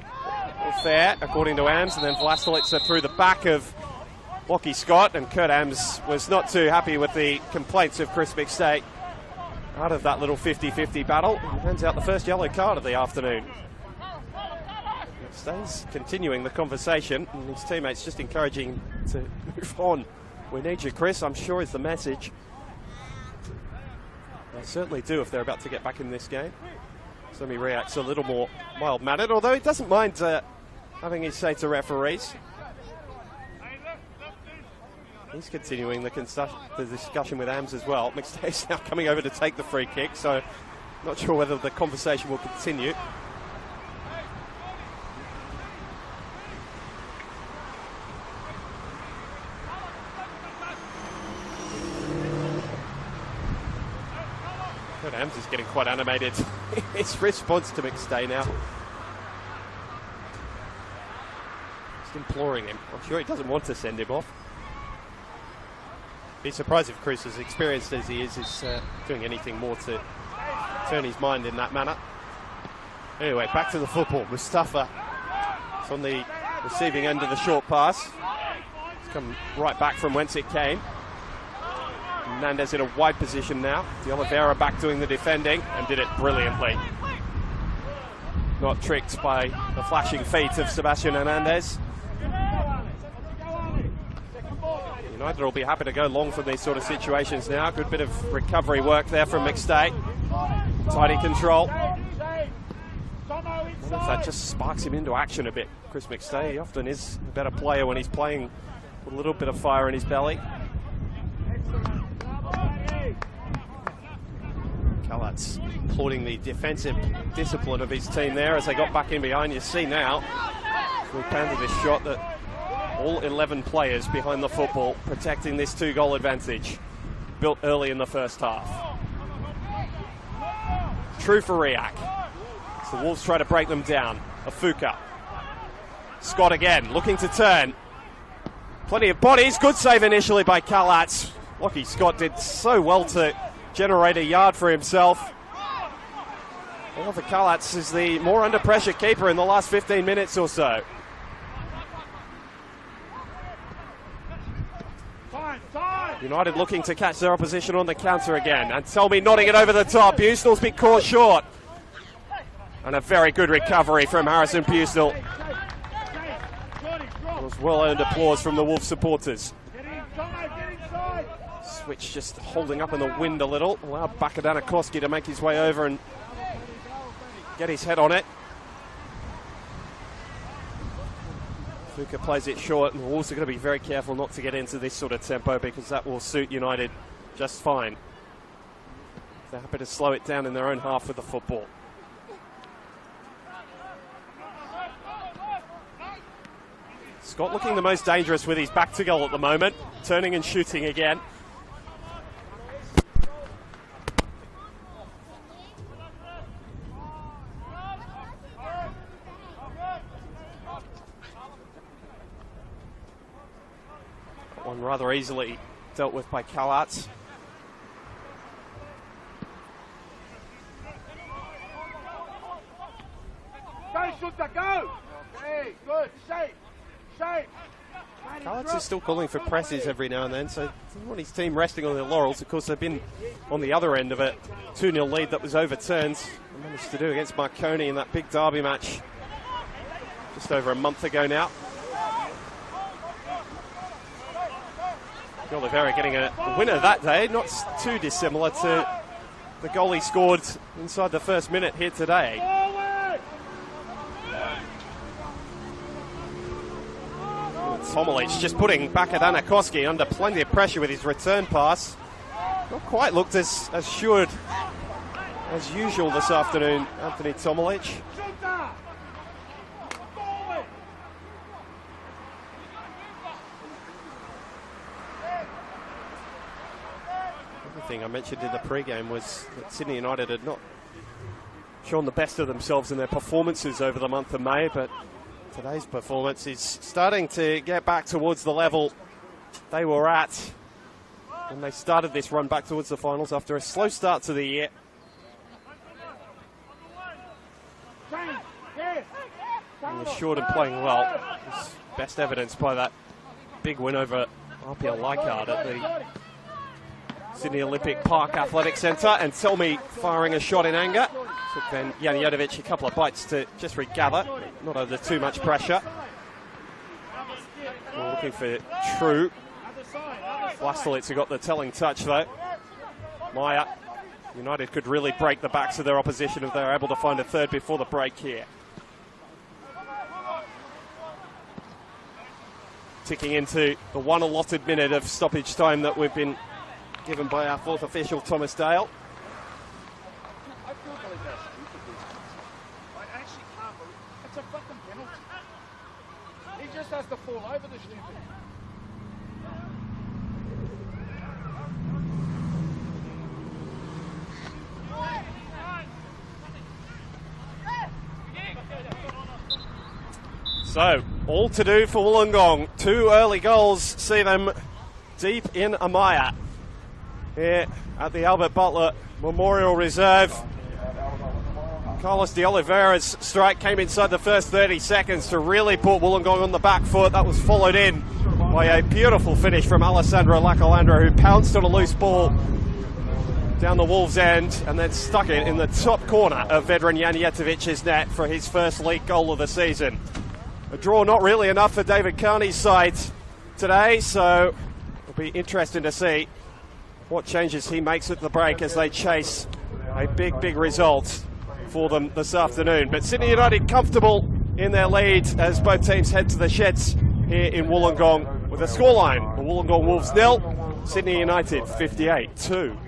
All fair, according to Ams, and then Vlastolica through the back of Lockie Scott, and Kurt Ams was not too happy with the complaints of Chris McStay out of that little 50-50 battle. He hands out the first yellow card of the afternoon. McStay's continuing the conversation, and his teammates just encouraging him to move on. We need you, Chris, I'm sure is the message. They certainly do if they're about to get back in this game. Semi reacts a little more mild-mannered, although he doesn't mind having his say to referees. He's continuing the discussion with Ams as well. McStay's now coming over to take the free kick, so not sure whether the conversation will continue. Adams is getting quite animated. His response to McStay now. Just imploring him. I'm sure he doesn't want to send him off. Be surprised if Chris, as experienced as he is doing anything more to turn his mind in that manner. Anyway, back to the football. Mustafa is on the receiving end of the short pass. It's come right back from whence it came. Hernandez in a wide position now. De Oliveira back doing the defending and did it brilliantly. Not tricked by the flashing feet of Sebastian Hernandez. United will be happy to go long from these sort of situations now. Good bit of recovery work there from McStay. Tidy control. That just sparks him into action a bit. Chris McStay, he often is a better player when he's playing with a little bit of fire in his belly. Kalat's applauding the defensive discipline of his team there as they got back in behind. You see now, we pounded this shot, that all 11 players behind the football protecting this 2-goal advantage built early in the first half. True for Riak. So the Wolves try to break them down. Afuka. Scott again, looking to turn. Plenty of bodies. Good save initially by Kalat. Lockie Scott did so well to generate a yard for himself. Oliver Kalat is the more under pressure keeper in the last 15 minutes or so. United looking to catch their opposition on the counter again. And Selmy nodding it over the top. Busnell's been caught short. And a very good recovery from Harrison Busnell. It was well-earned applause from the Wolves supporters. Switch just holding up in the wind a little. Allowed Bakadanakoski to make his way over and get his head on it. Fuka plays it short, and we're also going to be very careful not to get into this sort of tempo because that will suit United just fine. They're happy to slow it down in their own half with the football. Scott looking the most dangerous with his back to goal at the moment, turning and shooting again. One rather easily dealt with by Kalat. Go, Shooter, go! Okay, good, shape. Kalat is still calling for presses every now and then, so he doesn't want his team resting on their laurels. Of course, they've been on the other end of a 2-0 lead that was overturned. They managed to do against Marconi in that big derby match just over a month ago now. De Oliveira getting a winner that day, not too dissimilar to the goal he scored inside the first minute here today. Tomolic just putting Bakadanakoski under plenty of pressure with his return pass. Not quite looked as assured as usual this afternoon, Anthony Tomolic. Thing I mentioned in the pre-game was that Sydney United had not shown the best of themselves in their performances over the month of May, but today's performance is starting to get back towards the level they were at when they started this run back towards the finals after a slow start to the year. And assured and playing well. It's best evidenced by that big win over RPL Leichhardt at the Sydney Olympic Park Athletic Centre, and Selmy firing a shot in anger. Took then Janijatovic a couple of bites to just regather, not under too much pressure. We're looking for True. Vlastelic got the telling touch though. Maya. United could really break the backs of their opposition if they were able to find a third before the break here. Ticking into the one allotted minute of stoppage time that we've been given by our fourth official, Thomas Dale. I feel like that's stupid. I actually can't believe it's a fucking penalty. He just has to fall over the stupid. So, all to do for Wollongong. 2 early goals see them deep in a mire here at the Albert Butler Memorial Reserve. Carlos de Oliveira's strike came inside the first 30 seconds to really put Wollongong on the back foot. That was followed in by a beautiful finish from Alessandro Lacalandra, who pounced on a loose ball down the Wolves' end and then stuck it in the top corner of Vedran Janjetovic's net for his first league goal of the season. A draw not really enough for David Carney's side today, so it'll be interesting to see what changes he makes at the break as they chase a big result for them this afternoon. But Sydney United comfortable in their lead as both teams head to the sheds here in Wollongong with a scoreline: the Wollongong Wolves 0, Sydney United 58-2.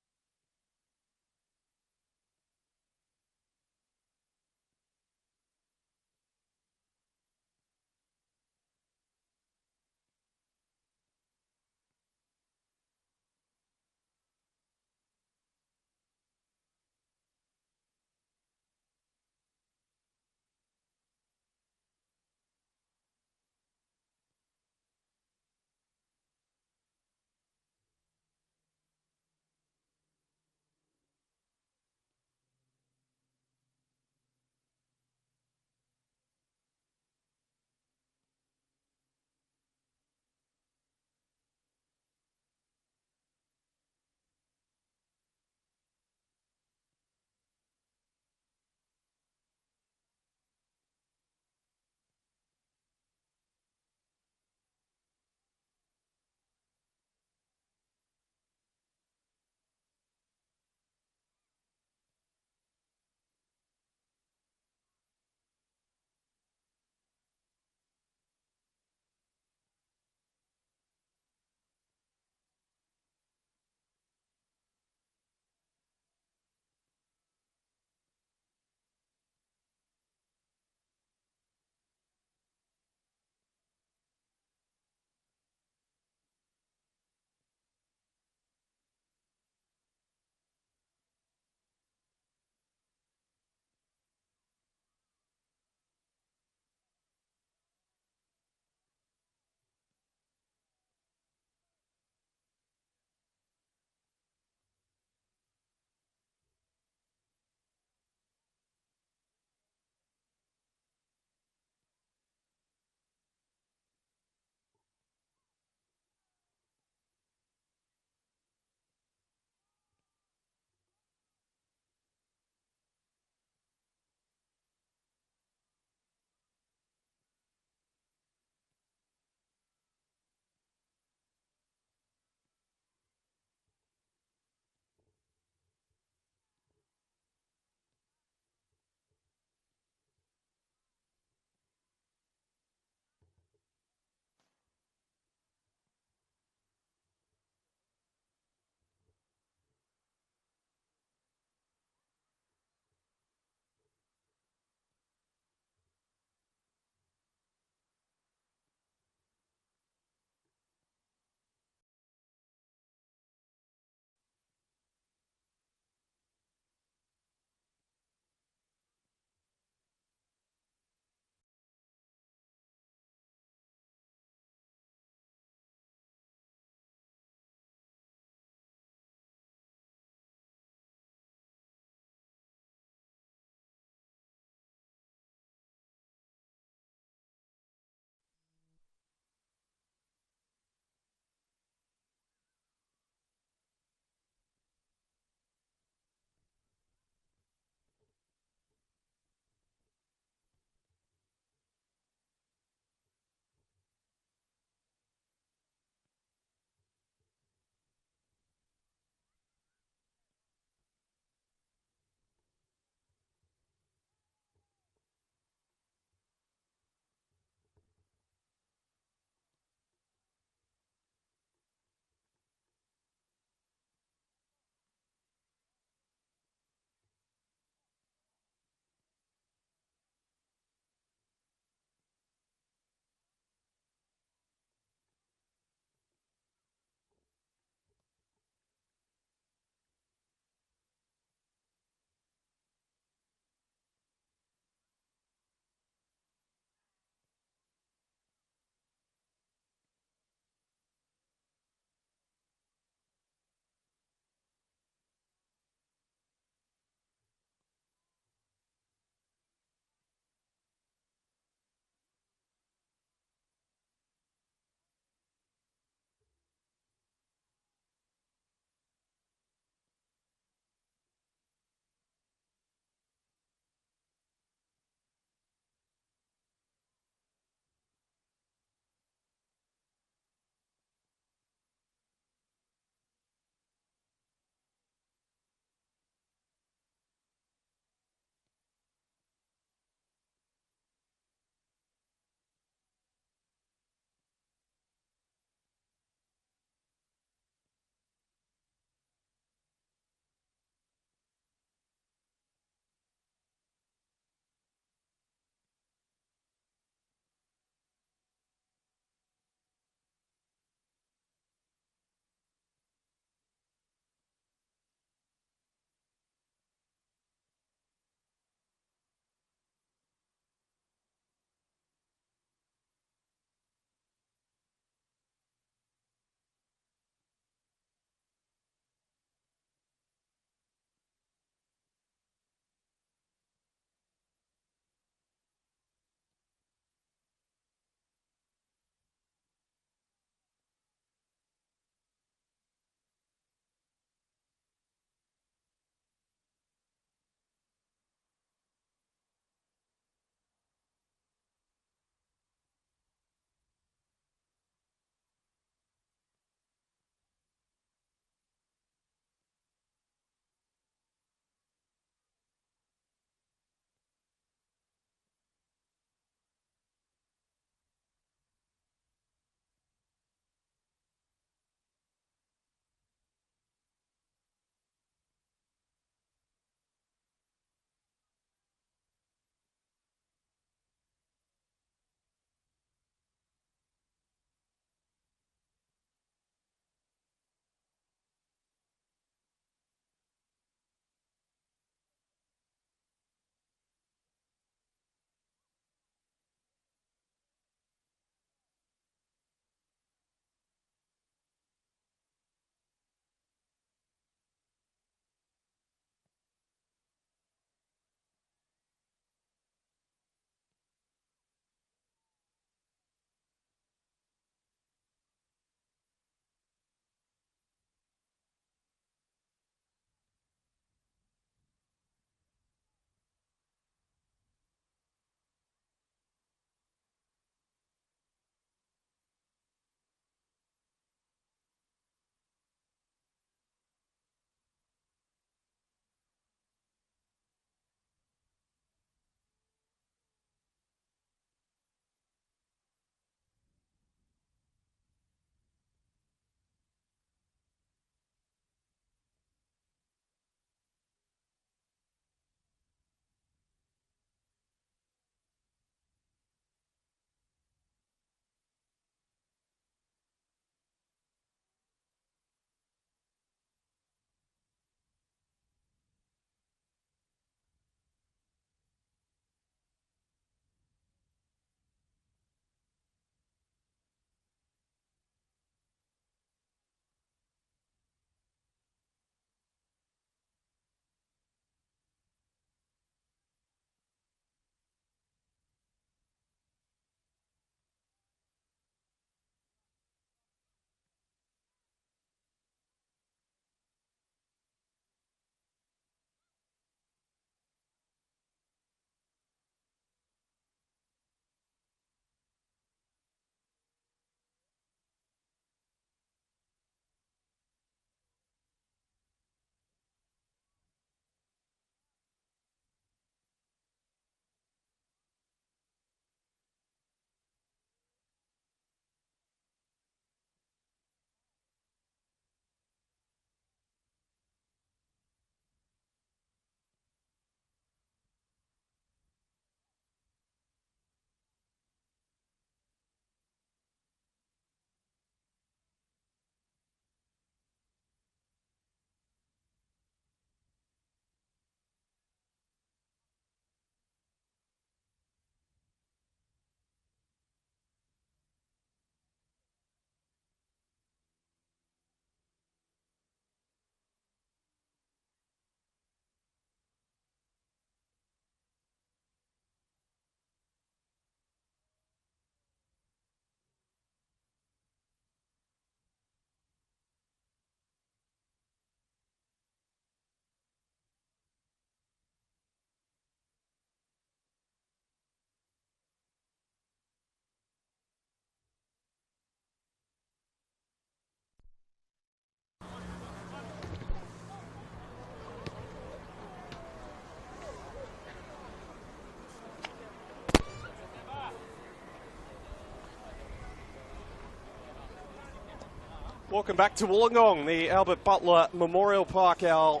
Welcome back to Wollongong, the Albert Butler Memorial Park, our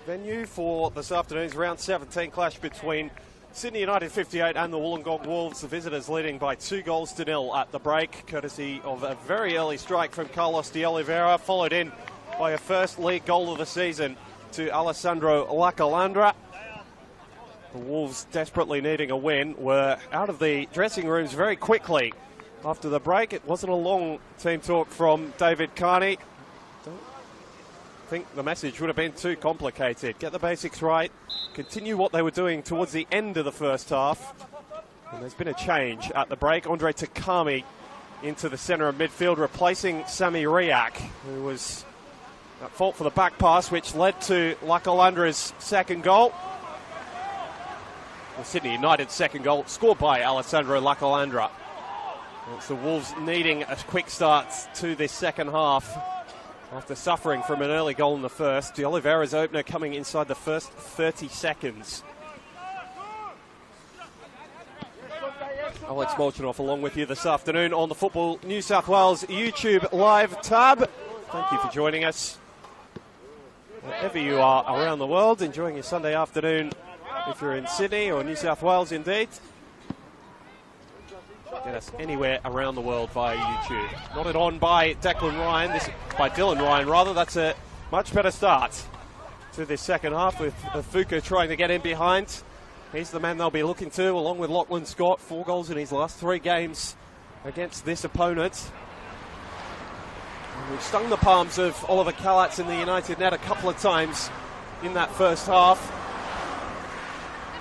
venue for this afternoon's round 17 clash between Sydney United 58 and the Wollongong Wolves. The visitors leading by 2-0 at the break, courtesy of a very early strike from Carlos de Oliveira, followed in by a first league goal of the season to Alessandro Lacalandra. The Wolves, desperately needing a win, were out of the dressing rooms very quickly after the break. It wasn't a long team talk from David Carney. Don't think the message would have been too complicated. Get the basics right, continue what they were doing towards the end of the first half. And there's been a change at the break. Andre Takami into the centre of midfield, replacing Sami Riak, who was at fault for the back pass, which led to Lacalandra's second goal. The Sydney United second goal, scored by Alessandro Lacalandra. It's the Wolves needing a quick start to this second half after suffering from an early goal in the first. De Oliveira's opener coming inside the first 30 seconds. Alex Molchanoff along with you this afternoon on the Football New South Wales YouTube live tab. Thank you for joining us. Wherever you are around the world, enjoying your Sunday afternoon, if you're in Sydney or New South Wales indeed. Get us anywhere around the world via YouTube. Nodded on by Declan Ryan, by Dylan Ryan rather. That's a much better start to this second half with Fuka trying to get in behind. He's the man they'll be looking to, along with Lachlan Scott. 4 goals in his last 3 games against this opponent. And we've stung the palms of Oliver Kallatz in the United net a couple of times in that first half.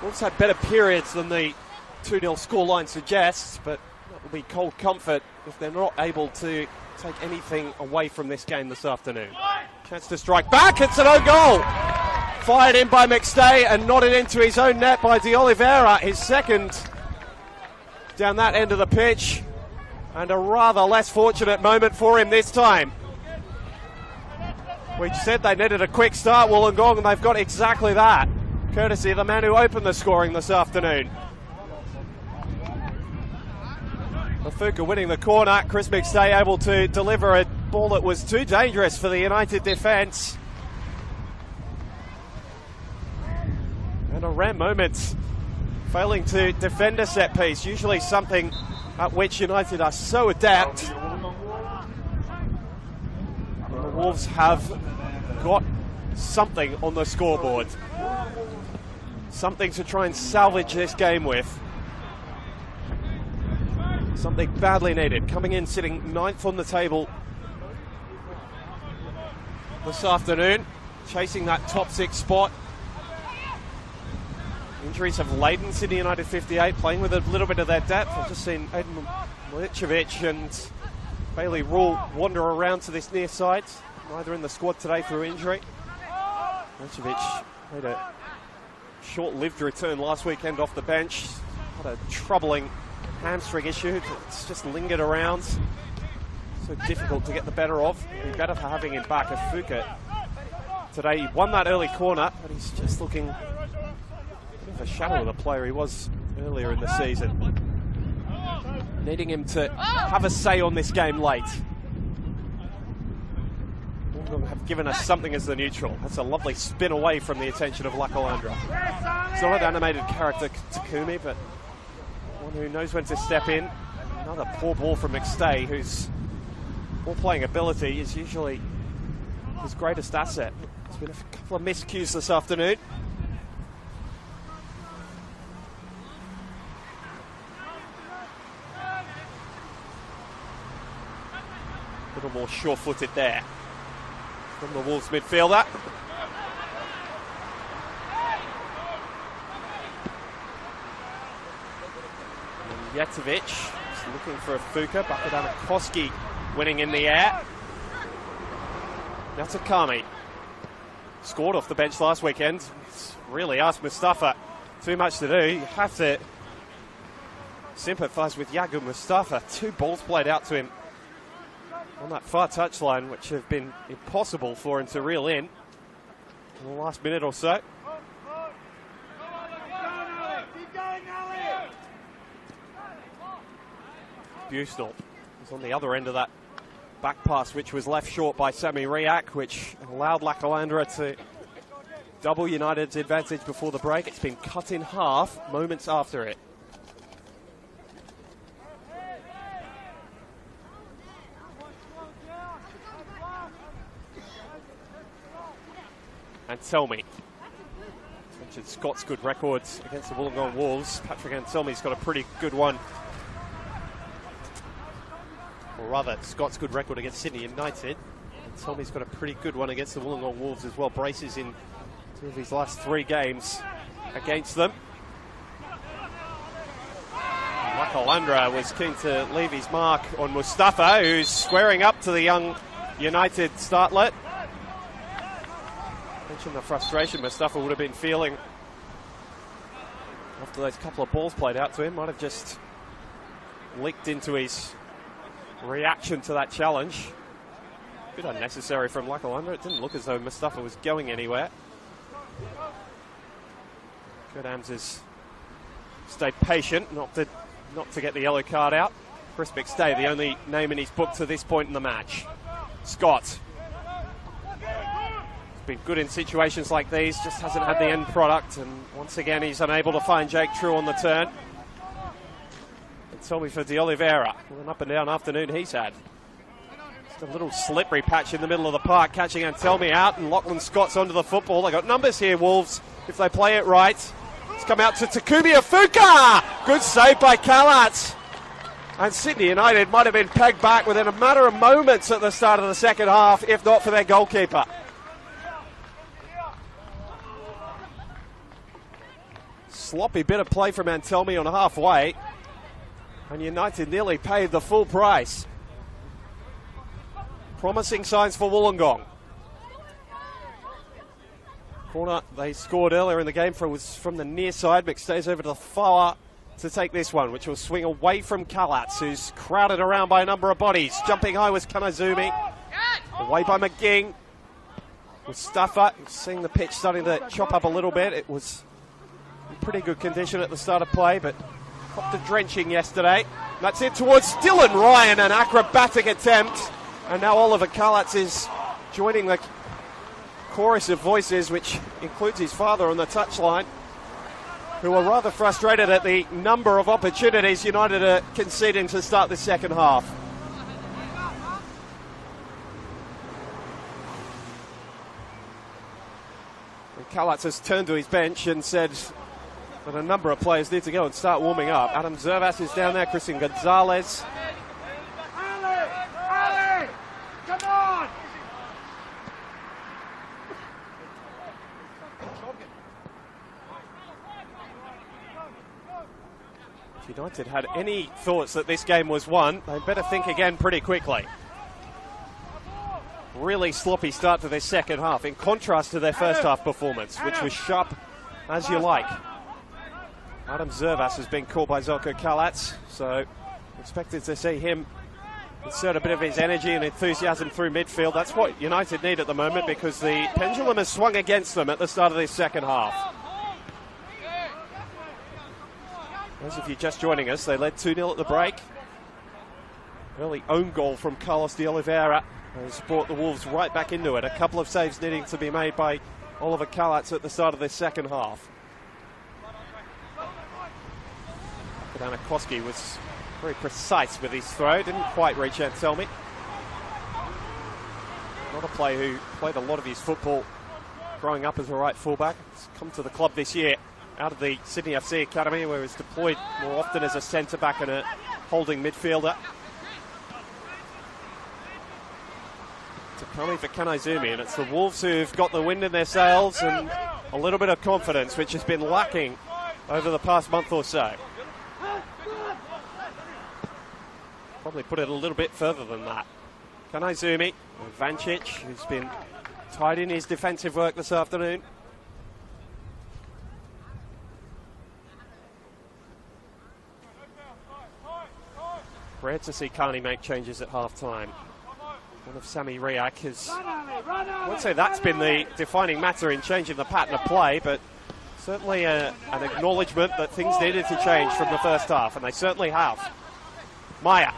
Wolves had better periods than the 2-0 scoreline suggests, but that will be cold comfort if they're not able to take anything away from this game this afternoon. Chance to strike back, it's an own goal! Fired in by McStay and nodded into his own net by de Oliveira, his second down that end of the pitch, and a rather less fortunate moment for him this time. We said they needed a quick start, Wollongong, and they've got exactly that, courtesy of the man who opened the scoring this afternoon. Mafuka winning the corner, Chris McStay able to deliver a ball that was too dangerous for the United defence. And a rare moment, failing to defend a set piece, usually something at which United are so adept. The Wolves have got something on the scoreboard, something to try and salvage this game with. Something badly needed. Coming in, sitting 9th on the table this afternoon, chasing that top 6 spot. Injuries have laden Sydney United 58, playing with a little bit of their depth. I've just seen Aiden Milicevic and Bailey Rule wander around to this near side, neither in the squad today through injury. Milicevic made a short-lived return last weekend off the bench. Had a troubling hamstring issue that's just lingered around. So difficult to get the better of. It'd be better for having him back at Fuka. Today he won that early corner, but he's just looking a bit of a shadow of the player he was earlier in the season. Needing him to have a say on this game late. Wollongong have given us something as the neutral. That's a lovely spin away from the attention of Lacalandra. It's not an animated character, Takumi, but one who knows when to step in. Another poor ball from McStay, whose ball-playing ability is usually his greatest asset. There's been a couple of miscues this afternoon. A little more sure-footed there from the Wolves midfielder. Jetovic is looking for a Fuka. Bakadana winning in the air. Now Takami. Scored off the bench last weekend. It's really asked Mustafa too much to do. You have to sympathise with Yagu Mustafa. 2 balls played out to him on that far touchline, which have been impossible for him to reel in the last minute or so. Busnell is on the other end of that Back pass which was left short by Sami Riak, which allowed Lakalandra to double United's advantage before the break. It's been cut in half moments after it. And Anselmi. Mentioned Scott's good records against the Wollongong Wolves. Patrick Anselmi's got a pretty good one. Or rather, Scott's good record against Sydney United. Anselmi's got a pretty good one against the Wollongong Wolves as well. Braces in 2 of his last 3 games against them. Lakalandra was keen to leave his mark on Mustafa, who's squaring up to the young United startlet. Mentioned the frustration Mustafa would have been feeling after those couple of balls played out to him. Might have just leaked into his reaction to that challenge. A bit unnecessary from Lakalandra. It didn't look as though Mustafa was going anywhere. Kurt Ams has stayed patient, not to get the yellow card out. Chris McStay, the only name in his book to this point in the match. Scott. Been good in situations like these, just hasn't had the end product, and once again he's unable to find Jake True on the turn. Anselmi for De Oliveira, an up and down afternoon he's had. Just a little slippery patch in the middle of the park, catching Anselmi out, and Lachlan Scott's onto the football. They got numbers here, Wolves, if they play it right. It's come out to Takumi Afuka! Good save by Kalat. And Sydney United might have been pegged back within a matter of moments at the start of the second half, if not for their goalkeeper. Sloppy bit of play from Anselmi on halfway, and United nearly paid the full price. Promising signs for Wollongong. Corner they scored earlier in the game was from the near side. McStay's over to the far to take this one, which will swing away from Kalats, who's crowded around by a number of bodies. Jumping high was Kanazumi. Away by McGing. Mustafa, seeing the pitch starting to chop up a little bit. It was in pretty good condition at the start of play, but copped a drenching yesterday. That's it towards Dylan Ryan, an acrobatic attempt. And now Oliver Kalats is joining the chorus of voices, which includes his father on the touchline, who are rather frustrated at the number of opportunities United are conceding to start the second half. And Kalats has turned to his bench and said that a number of players need to go and start warming up. Adam Zervas is down there, Christian Gonzalez. Ali, come on! If United had any thoughts that this game was won, they'd better think again pretty quickly. Really sloppy start to their second half, in contrast to their first half performance, which was sharp as you like. Adam Zervas has been called by Zelko Kalats, so expected to see him insert a bit of his energy and enthusiasm through midfield. That's what United need at the moment, because the pendulum has swung against them at the start of this second half. As if you're just joining us, they led 2-0 at the break. Early own goal from Carlos de Oliveira has brought the Wolves right back into it. A couple of saves needing to be made by Oliver Kalats at the start of this second half. Anakoski was very precise with his throw, didn't quite reach Anselmi. Not a player who played a lot of his football growing up as a right fullback. He's come to the club this year out of the Sydney FC Academy, where he's deployed more often as a centre-back and a holding midfielder. Takami for Kanazumi, and it's the Wolves who've got the wind in their sails and a little bit of confidence, which has been lacking over the past month or so. Probably put it a little bit further than that. Kanazumi, Vancic, who's been tied in his defensive work this afternoon. Rare to see Carney make changes at half-time. One of Sami Riak has, I won't say that's been the defining matter in changing the pattern of play, but certainly an acknowledgement that things needed to change from the first half, and they certainly have. Maya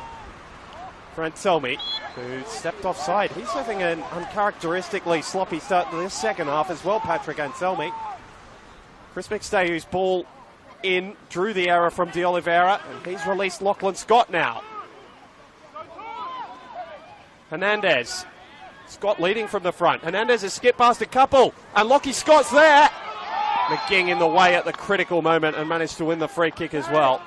for Anselmi. who stepped offside. He's having an uncharacteristically sloppy start to this second half as well, Patrick Anselmi. Chris McStay, whose ball in, drew the error from De Oliveira, and he's released Lachlan Scott now. Hernandez. Scott leading from the front. Hernandez has skipped past a couple, and Lockie Scott's there. McGing in the way at the critical moment and managed to win the free kick as well.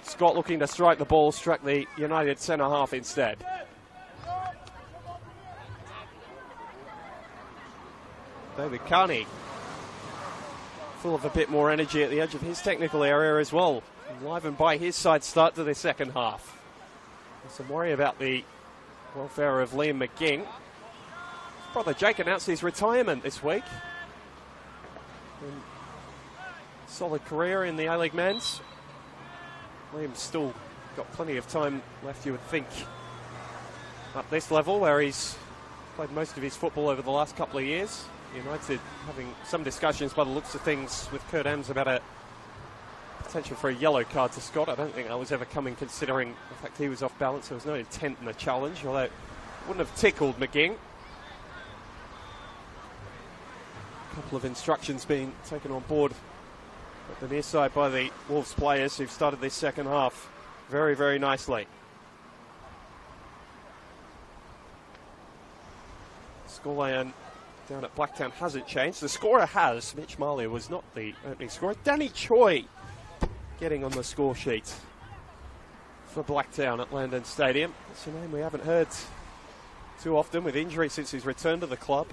Scott looking to strike the ball, struck the United centre-half instead. David Carney, full of a bit more energy at the edge of his technical area as well, enlivened by his side start to the second half. There's some worry about the welfare of Liam McGing. His brother Jake announced his retirement this week. And solid career in the A-League men's. Liam's still got plenty of time left, you would think, at this level where he's played most of his football over the last couple of years. United having some discussions by the looks of things with Kurt Ems about a potential for a yellow card to Scott. I don't think that was ever coming, considering the fact he was off balance. There was no intent in the challenge, although it wouldn't have tickled McGing. A couple of instructions being taken on board at the near side by the Wolves players who've started this second half very, very nicely. Scoreline down at Blacktown hasn't changed. The scorer has. Mitch Marley was not the opening scorer. Danny Choi getting on the score sheet for Blacktown at Landon Stadium. It's a name we haven't heard too often with injury since his return to the club.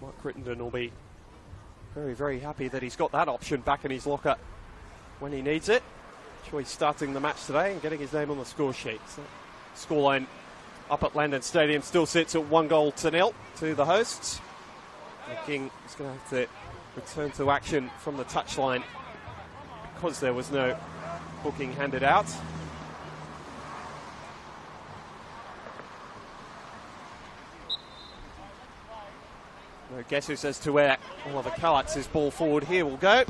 Mark Crittenden will be very, very happy that he's got that option back in his locker when he needs it. Choi starting the match today and getting his name on the score sheet. So, scoreline up at Landon Stadium still sits at 1-0 to the hosts. McGing is going to have to return to action from the touchline because there was no booking handed out. No guesses as to where Oliver Kallatz's ball forward here will go.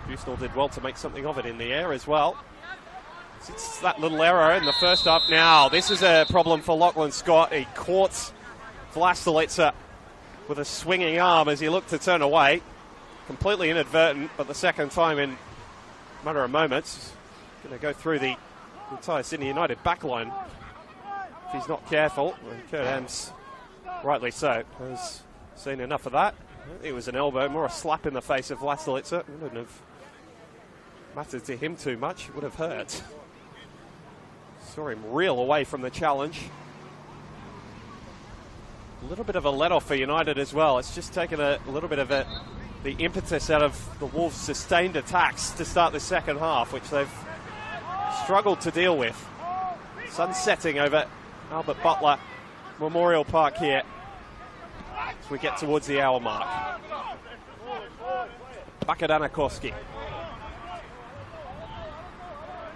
Busnell did well to make something of it in the air as well. It's that little error in the first half. Now, this is a problem for Lachlan Scott. He caught Vlastelica with a swinging arm as he looked to turn away. Completely inadvertent, but the second time in a matter of moments. Going to go through the entire Sydney United backline if he's not careful. And Kurt Ems, rightly so, has seen enough of that. I don't think it was an elbow, more a slap in the face of Vlastelica. It wouldn't have mattered to him too much. It would have hurt. Saw him reel away from the challenge. A little bit of a let-off for United as well. It's just taken a little bit of the impetus out of the Wolves' sustained attacks to start the second half, which they've struggled to deal with. Sun setting over Albert Butler Memorial Park here as we get towards the hour mark. Bakadanakoski.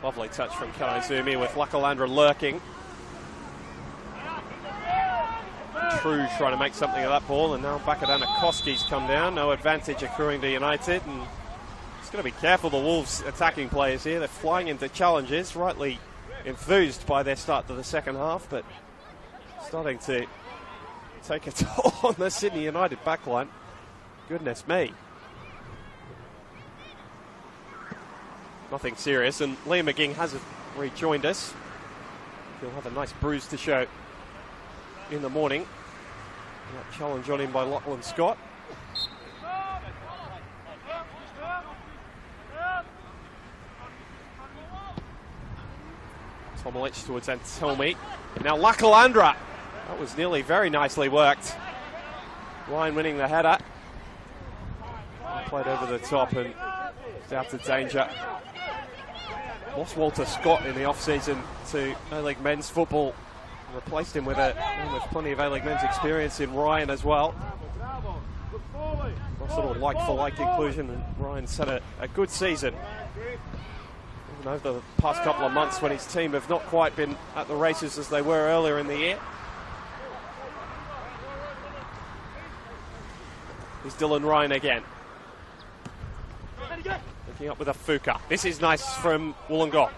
Lovely touch from Kaizumi with Lakalandra lurking. True trying to make something of that ball, and now Bakadanakoski's come down. No advantage accruing to United, and it's going to be careful, the Wolves attacking players here. They're flying into challenges, rightly enthused by their start to the second half, but starting to take a toll on the Sydney United backline. Goodness me. Nothing serious, and Liam McGing has rejoined us. He'll have a nice bruise to show in the morning. That challenge on him by Lachlan Scott. Tomolich towards Anselmi. And now Lakalandra. That was nearly very nicely worked. Ryan winning the header. Played over the top and out of danger. Lost Walter Scott in the off-season to A-League men's football. Replaced him with plenty of A-League men's experience in Ryan as well. Nice little like-for-like inclusion, and Ryan's had a good season. Even over the past couple of months when his team have not quite been at the races as they were earlier in the year. Here's Dylan Ryan again. Looking up with a Fuka. This is nice from Wollongong.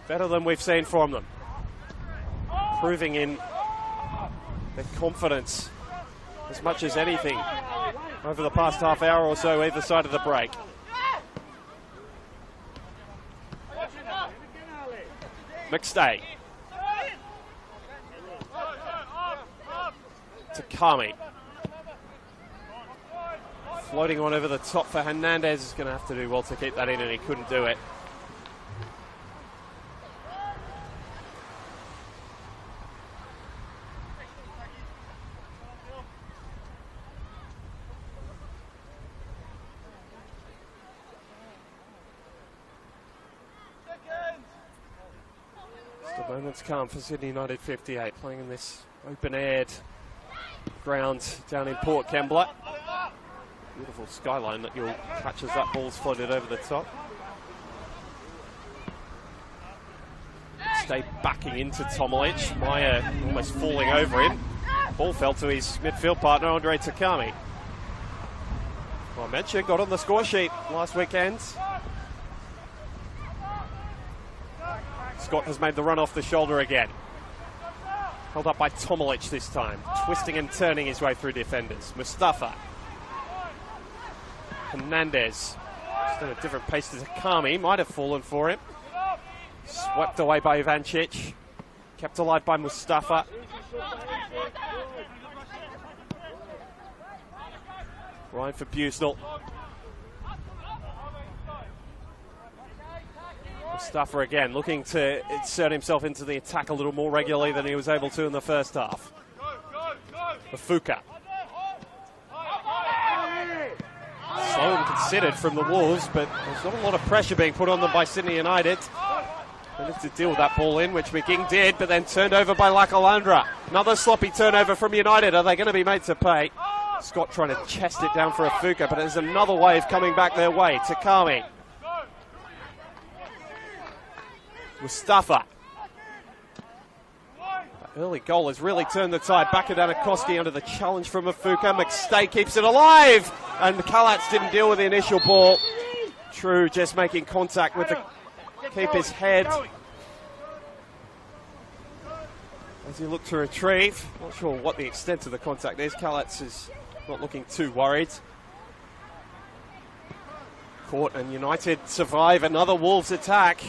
Better than we've seen from them. Proving in their confidence as much as anything over the past half hour or so either side of the break. McStay. To Kami. Floating on over the top for Hernandez. Is going to have to do well to keep that in, and he couldn't do it. Just a moment's calm for Sydney United 58, playing in this open-aired ground down in Port Kembla. Beautiful skyline that you'll catch as that ball's floated over the top. Stay backing into Tomolic. Meyer almost falling over him. Ball fell to his midfield partner, Andre Takami. Well, I mentioned, got on the score sheet last weekend. Scott has made the run off the shoulder again. Held up by Tomolic this time, twisting and turning his way through defenders. Mustafa. Hernandez. Just at a different pace to Takami. Might have fallen for him. Swept away by Ivancic. Kept alive by Mustafa. Ryan for Busnell. Mustafa again, looking to insert himself into the attack a little more regularly than he was able to in the first half. Mafuka. Slow and considered from the Wolves, but there's not a lot of pressure being put on them by Sydney United. They need to deal with that ball in, which McGing did, but then turned over by Lakalandra. Another sloppy turnover from United. Are they going to be made to pay? Scott trying to chest it down for a Fuka, but there's another wave coming back their way. Takami. Mustafa. That early goal has really turned the tide. Back at Anakoski under the challenge from Mafuka. McStay keeps it alive, and Kalats didn't deal with the initial ball. True, just making contact with the keeper's head as he looked to retrieve. Not sure what the extent of the contact is. Kalats is not looking too worried. Caught, and United survive another Wolves attack.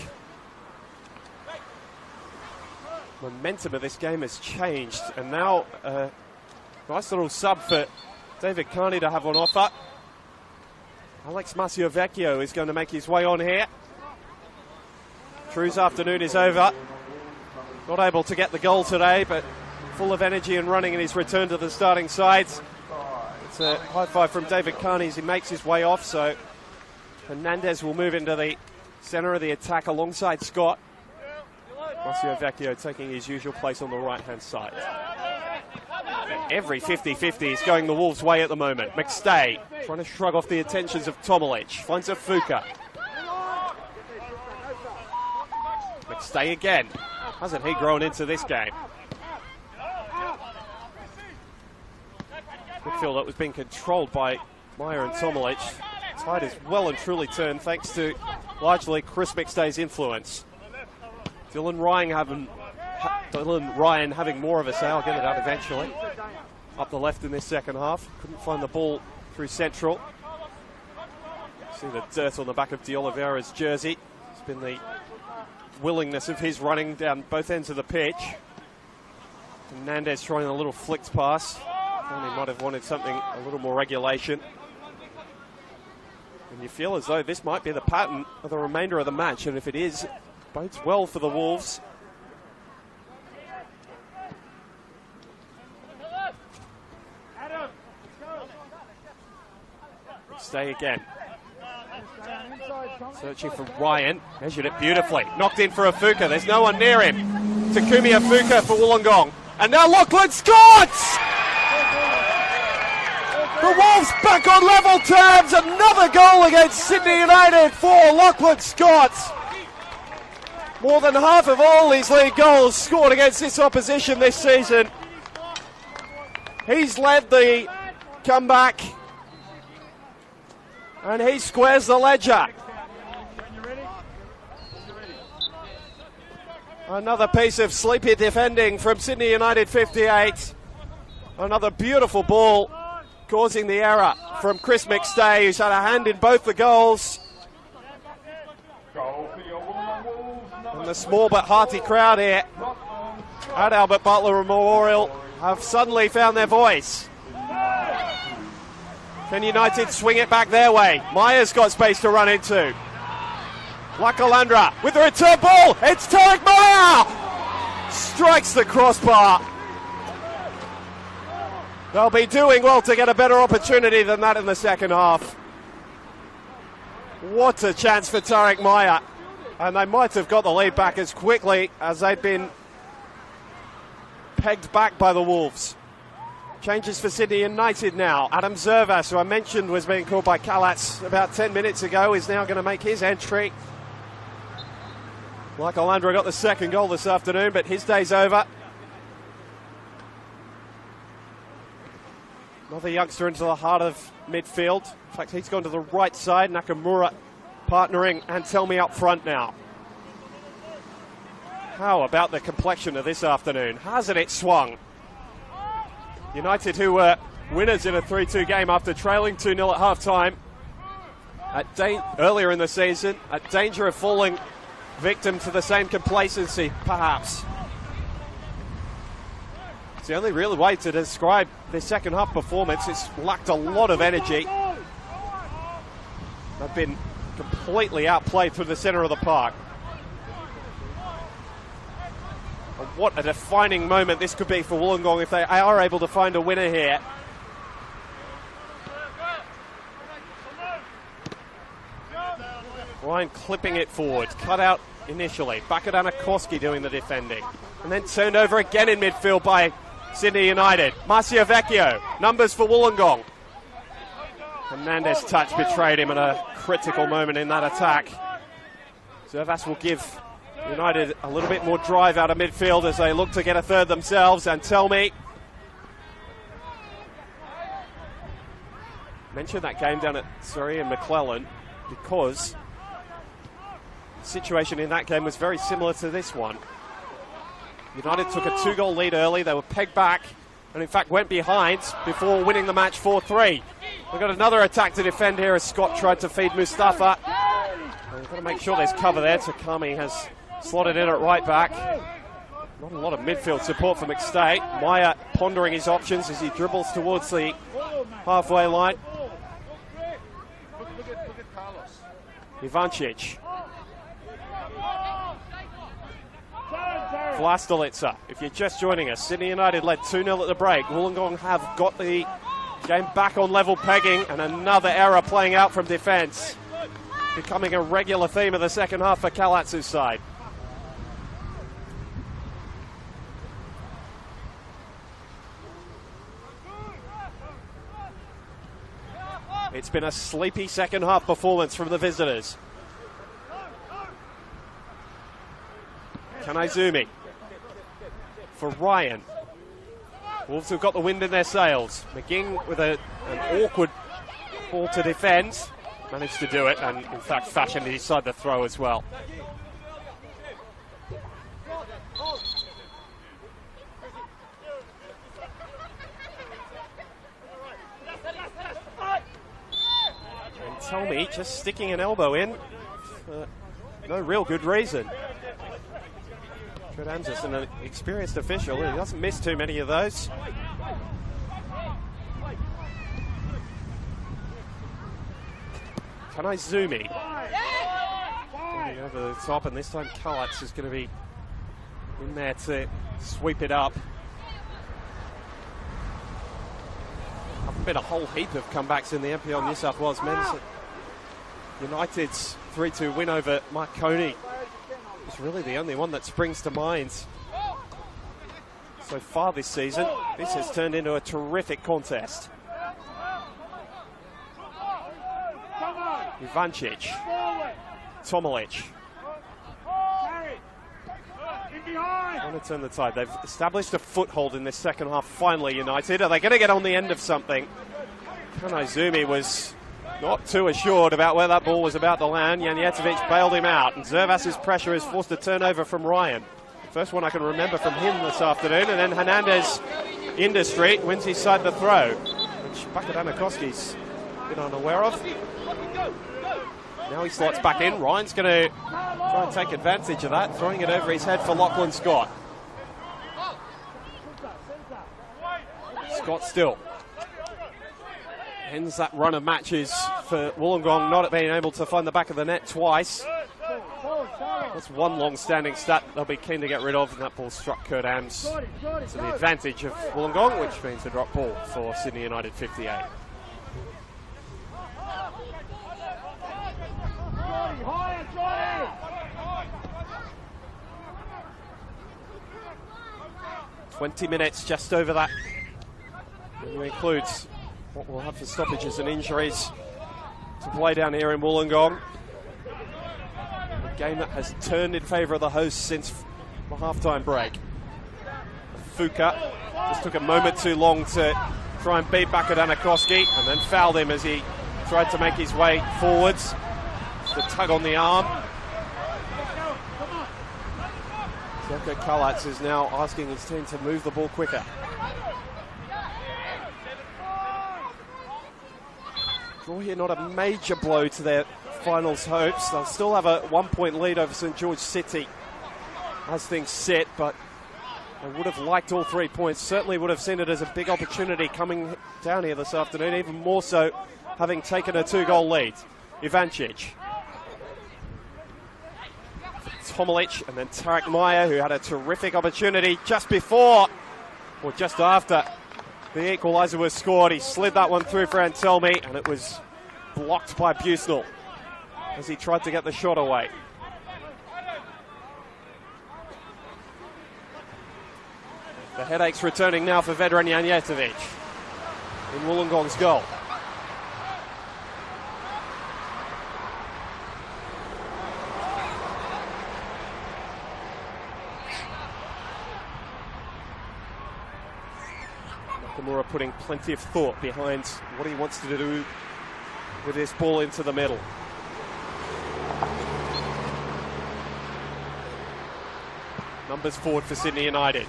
Momentum of this game has changed, and now a nice little sub for David Carney to have on offer. Alex Maciovecchio is going to make his way on here. True's afternoon is over. Not able to get the goal today, but full of energy and running in his return to the starting side. It's a high five from David Carney as he makes his way off, so Hernandez will move into the centre of the attack alongside Scott. Maciovecchio taking his usual place on the right-hand side. Every 50-50 is going the Wolves' way at the moment. McStay trying to shrug off the attentions of Tomolic. Finds a Fuka. McStay again. Hasn't he grown into this game? Midfield that was being controlled by Meyer and Tomolic. Tide is well and truly turned thanks to largely Chris McStay's influence. Dylan Ryan having more of a say. I'll get it out eventually. Up the left in this second half. Couldn't find the ball through central. See the dirt on the back of De Oliveira's jersey. It's been the willingness of his running down both ends of the pitch. Hernandez trying a little flicked pass. He might have wanted something a little more regulation. And you feel as though this might be the pattern of the remainder of the match, and if it is, bodes well for the Wolves. Stay again. Searching for Ryan. Measured it beautifully. Knocked in for a Fuka. There's no one near him. Takumi Fuka for Wollongong. And now Lachlan Scott! The Wolves back on level terms. Another goal against Sydney United for Lachlan Scott. More than half of all these league goals scored against this opposition this season. He's led the comeback. And he squares the ledger. Another piece of sleepy defending from Sydney United 58. Another beautiful ball causing the error from Chris McStay, who's had a hand in both the goals. And the small but hearty crowd here at Albert Butler Memorial have suddenly found their voice. Can United swing it back their way? Maya's got space to run into. Lakalandra with the return ball. It's Tarek Maya! Strikes the crossbar. They'll be doing well to get a better opportunity than that in the second half. What a chance for Tarek Maya. And they might have got the lead back as quickly as they'd been pegged back by the Wolves. Changes for Sydney United now. Adam Zervas, who I mentioned was being called by Kalats about 10 minutes ago, is now going to make his entry. Lakalandra got the second goal this afternoon, but his day's over. Another youngster into the heart of midfield. In fact, he's gone to the right side. Nakamura partnering and Antelmi up front now. How about the complexion of this afternoon? Hasn't it swung? United, who were winners in a 3-2 game after trailing 2-0 at half-time earlier in the season, at danger of falling victim to the same complacency, perhaps. It's the only real way to describe their second half performance. It's lacked a lot of energy. They've been completely outplayed through the centre of the park. And what a defining moment this could be for Wollongong if they are able to find a winner here. Ryan clipping it forward, cut out initially. Bakadanakoski doing the defending. And then turned over again in midfield by Sydney United. Marcio Vecchio, numbers for Wollongong. Hernandez's touch betrayed him at a critical moment in that attack. Zervas will give United a little bit more drive out of midfield as they look to get a third themselves. And Antelmi. Mentioned that game down at Surrey and McClellan because the situation in that game was very similar to this one. United took a 2-goal lead early. They were pegged back and in fact went behind before winning the match 4-3. We've got another attack to defend here as Scott tried to feed Mustafa. We've got to make sure there's cover there. Takami has slotted in at right back. Not a lot of midfield support for McStay. Maya pondering his options as he dribbles towards the halfway line. Ivancic. Vlastelica, if you're just joining us, Sydney United led 2-0 at the break. Wollongong have got the game back on level pegging, and another error playing out from defence. Becoming a regular theme of the second half for Kalatsu's side. It's been a sleepy second half performance from the visitors. Kanaizumi for Ryan. Wolves have got the wind in their sails. McGing with an awkward ball to defend. Managed to do it and in fact fashioned inside the throw as well. And Tommy just sticking an elbow in for no real good reason. Fred Anderson, an experienced official, he doesn't miss too many of those. Kanaizumi going over the top, and this time Kalats is going to be in there to sweep it up. Haven't been a whole heap of comebacks in the NPL New South Wales men's. United's 3-2 win over Marconi is really the only one that springs to mind so far this season. This has turned into a terrific contest. Ivancic, Tomalic. Want to turn the tide. They've established a foothold in this second half finally, United. Are they going to get on the end of something? Kanaizumi was Not too assured about where that ball was about to land. Janjetovic bailed him out, and Zervas's pressure has forced a turnover from Ryan. First one I can remember from him this afternoon, and then Hernandez into street, wins his side the throw, which Bakadanakoski's been unaware of. Now he slots back in. Ryan's going to try and take advantage of that, throwing it over his head for Lachlan Scott. Scott still ends that run of matches for Wollongong, not being able to find the back of the net twice. That's one long-standing stat they'll be keen to get rid of, and that ball struck Kurt Ams to the advantage of Wollongong, which means a drop ball for Sydney United 58. "20 minutes, just over that. And it includes what we'll have for stoppages and injuries to play down here in Wollongong. A game that has turned in favour of the hosts since the half-time break. Fuka just took a moment too long to try and beat Bakadanakoski, and then fouled him as he tried to make his way forwards. Just a tug on the arm. Zelko Kalatz is now asking his team to move the ball quicker. Draw here, not a major blow to their finals hopes. They'll still have a 1-point lead over St George City as things sit, but they would have liked all 3 points. Certainly would have seen it as a big opportunity coming down here this afternoon, even more so having taken a 2-goal lead. Ivancic. Tomilic, and then Tarek Meyer, who had a terrific opportunity just before, or just after the equaliser was scored. He slid that one through for Antelmi, and it was blocked by Busnell as he tried to get the shot away. The headaches returning now for veteran Janjetovic in Wollongong's goal. Nakamura putting plenty of thought behind what he wants to do with this ball into the middle. Numbers forward for Sydney United.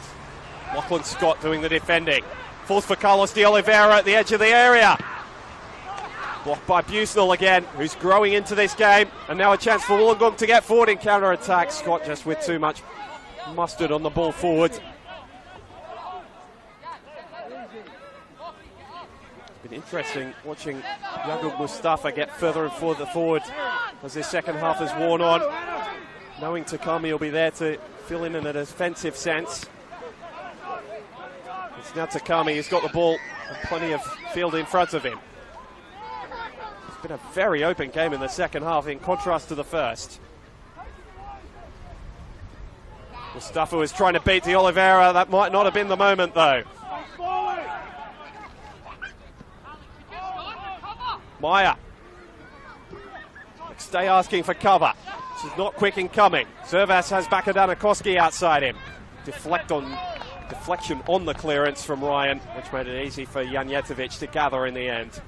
Lachlan Scott doing the defending. Falls for Carlos de Oliveira at the edge of the area. Blocked by Busnell again, who's growing into this game. And now a chance for Wollongong to get forward in counter-attack. Scott just with too much mustard on the ball forward. It's been interesting watching Yaqub Mustafa get further and further forward as this second half has worn on. Knowing Takami will be there to fill in a defensive sense. It's now Takami who's got the ball and plenty of field in front of him. It's been a very open game in the second half in contrast to the first. Mustafa was trying to beat de Oliveira. That might not have been the moment though. Meyer. Stay asking for cover. This is not quick in coming. Zervas has Bakadanakoski outside him. Deflection on the clearance from Ryan, which made it easy for Janjetovic to gather in the end.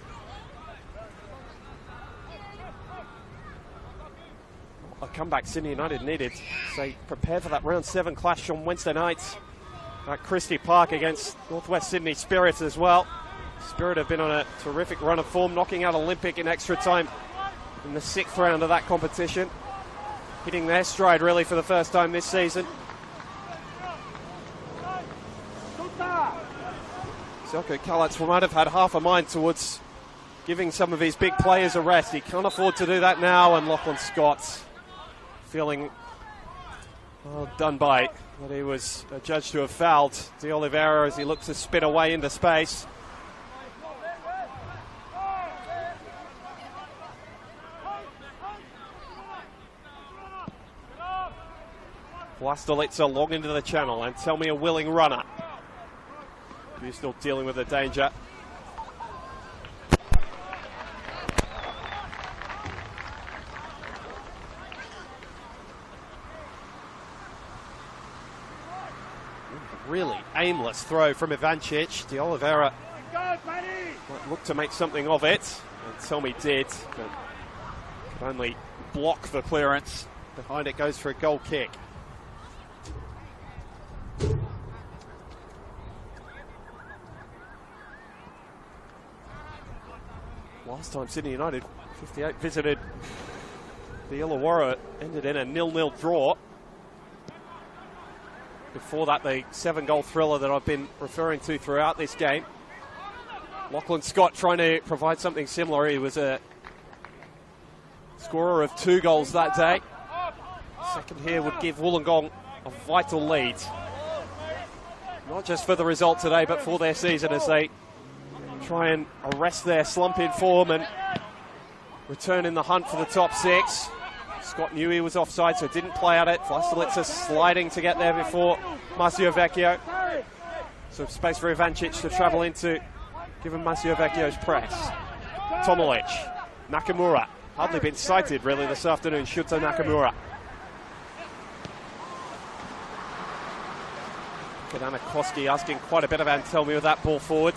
A comeback Sydney United needed. So prepare for that round 7 clash on Wednesday night at Christie Park against Northwest Sydney Spirit as well. Spirit have been on a terrific run of form, knocking out Olympic in extra time in the 6th round of that competition. Hitting their stride really for the first time this season. Zelko Kalatz might have had half a mind towards giving some of his big players a rest. He can't afford to do that now, and Lachlan Scott feeling done by that he was judged to have fouled de Oliveira as he looks to spin away into space. Vlastelica long into the channel, and tell me a willing runner. He's still dealing with the danger. Really aimless throw from Ivancic. De Oliveira might look to make something of it. And Tommy did, but could only block the clearance. Behind it goes for a goal kick. Last time Sydney United 58 visited the Illawarra, ended in a 0-0 draw. Before that, the 7-goal thriller that I've been referring to throughout this game. Lachlan Scott trying to provide something similar. He was a scorer of 2 goals that day. Second here would give Wollongong a vital lead. Not just for the result today, but for their season as they try and arrest their slump in form and return in the hunt for the top 6. Scott knew he was offside, so didn't play at it. Vlastelica sliding to get there before Marcio Vecchio. So space for Ivancic to travel into, given Marcio Vecchio's press. Tomolic, Nakamura. Hardly been sighted really this afternoon, Shuto Nakamura. Anakoski asking quite a bit of Antelmi with that ball forward.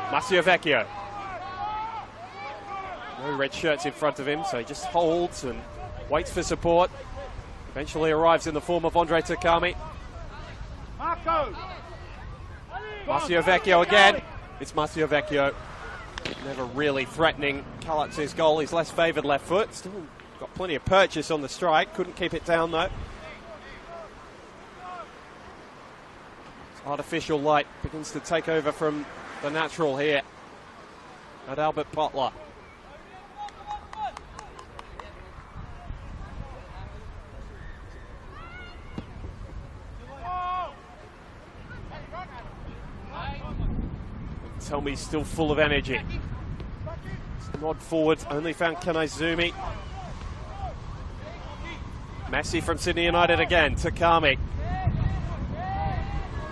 Marcio Vecchio. No red shirts in front of him, so he just holds and waits for support. Eventually arrives in the form of Andre Takami. Marcio Vecchio again. It's Marcio Vecchio. Never really threatening Kalatz's goal. His less favoured left foot. Still got plenty of purchase on the strike. Couldn't keep it down though. Artificial light begins to take over from the natural here at Albert Butler. Tell me, still full of energy. Nod forward, only found Kanaizumi. Messi from Sydney United again, Takami.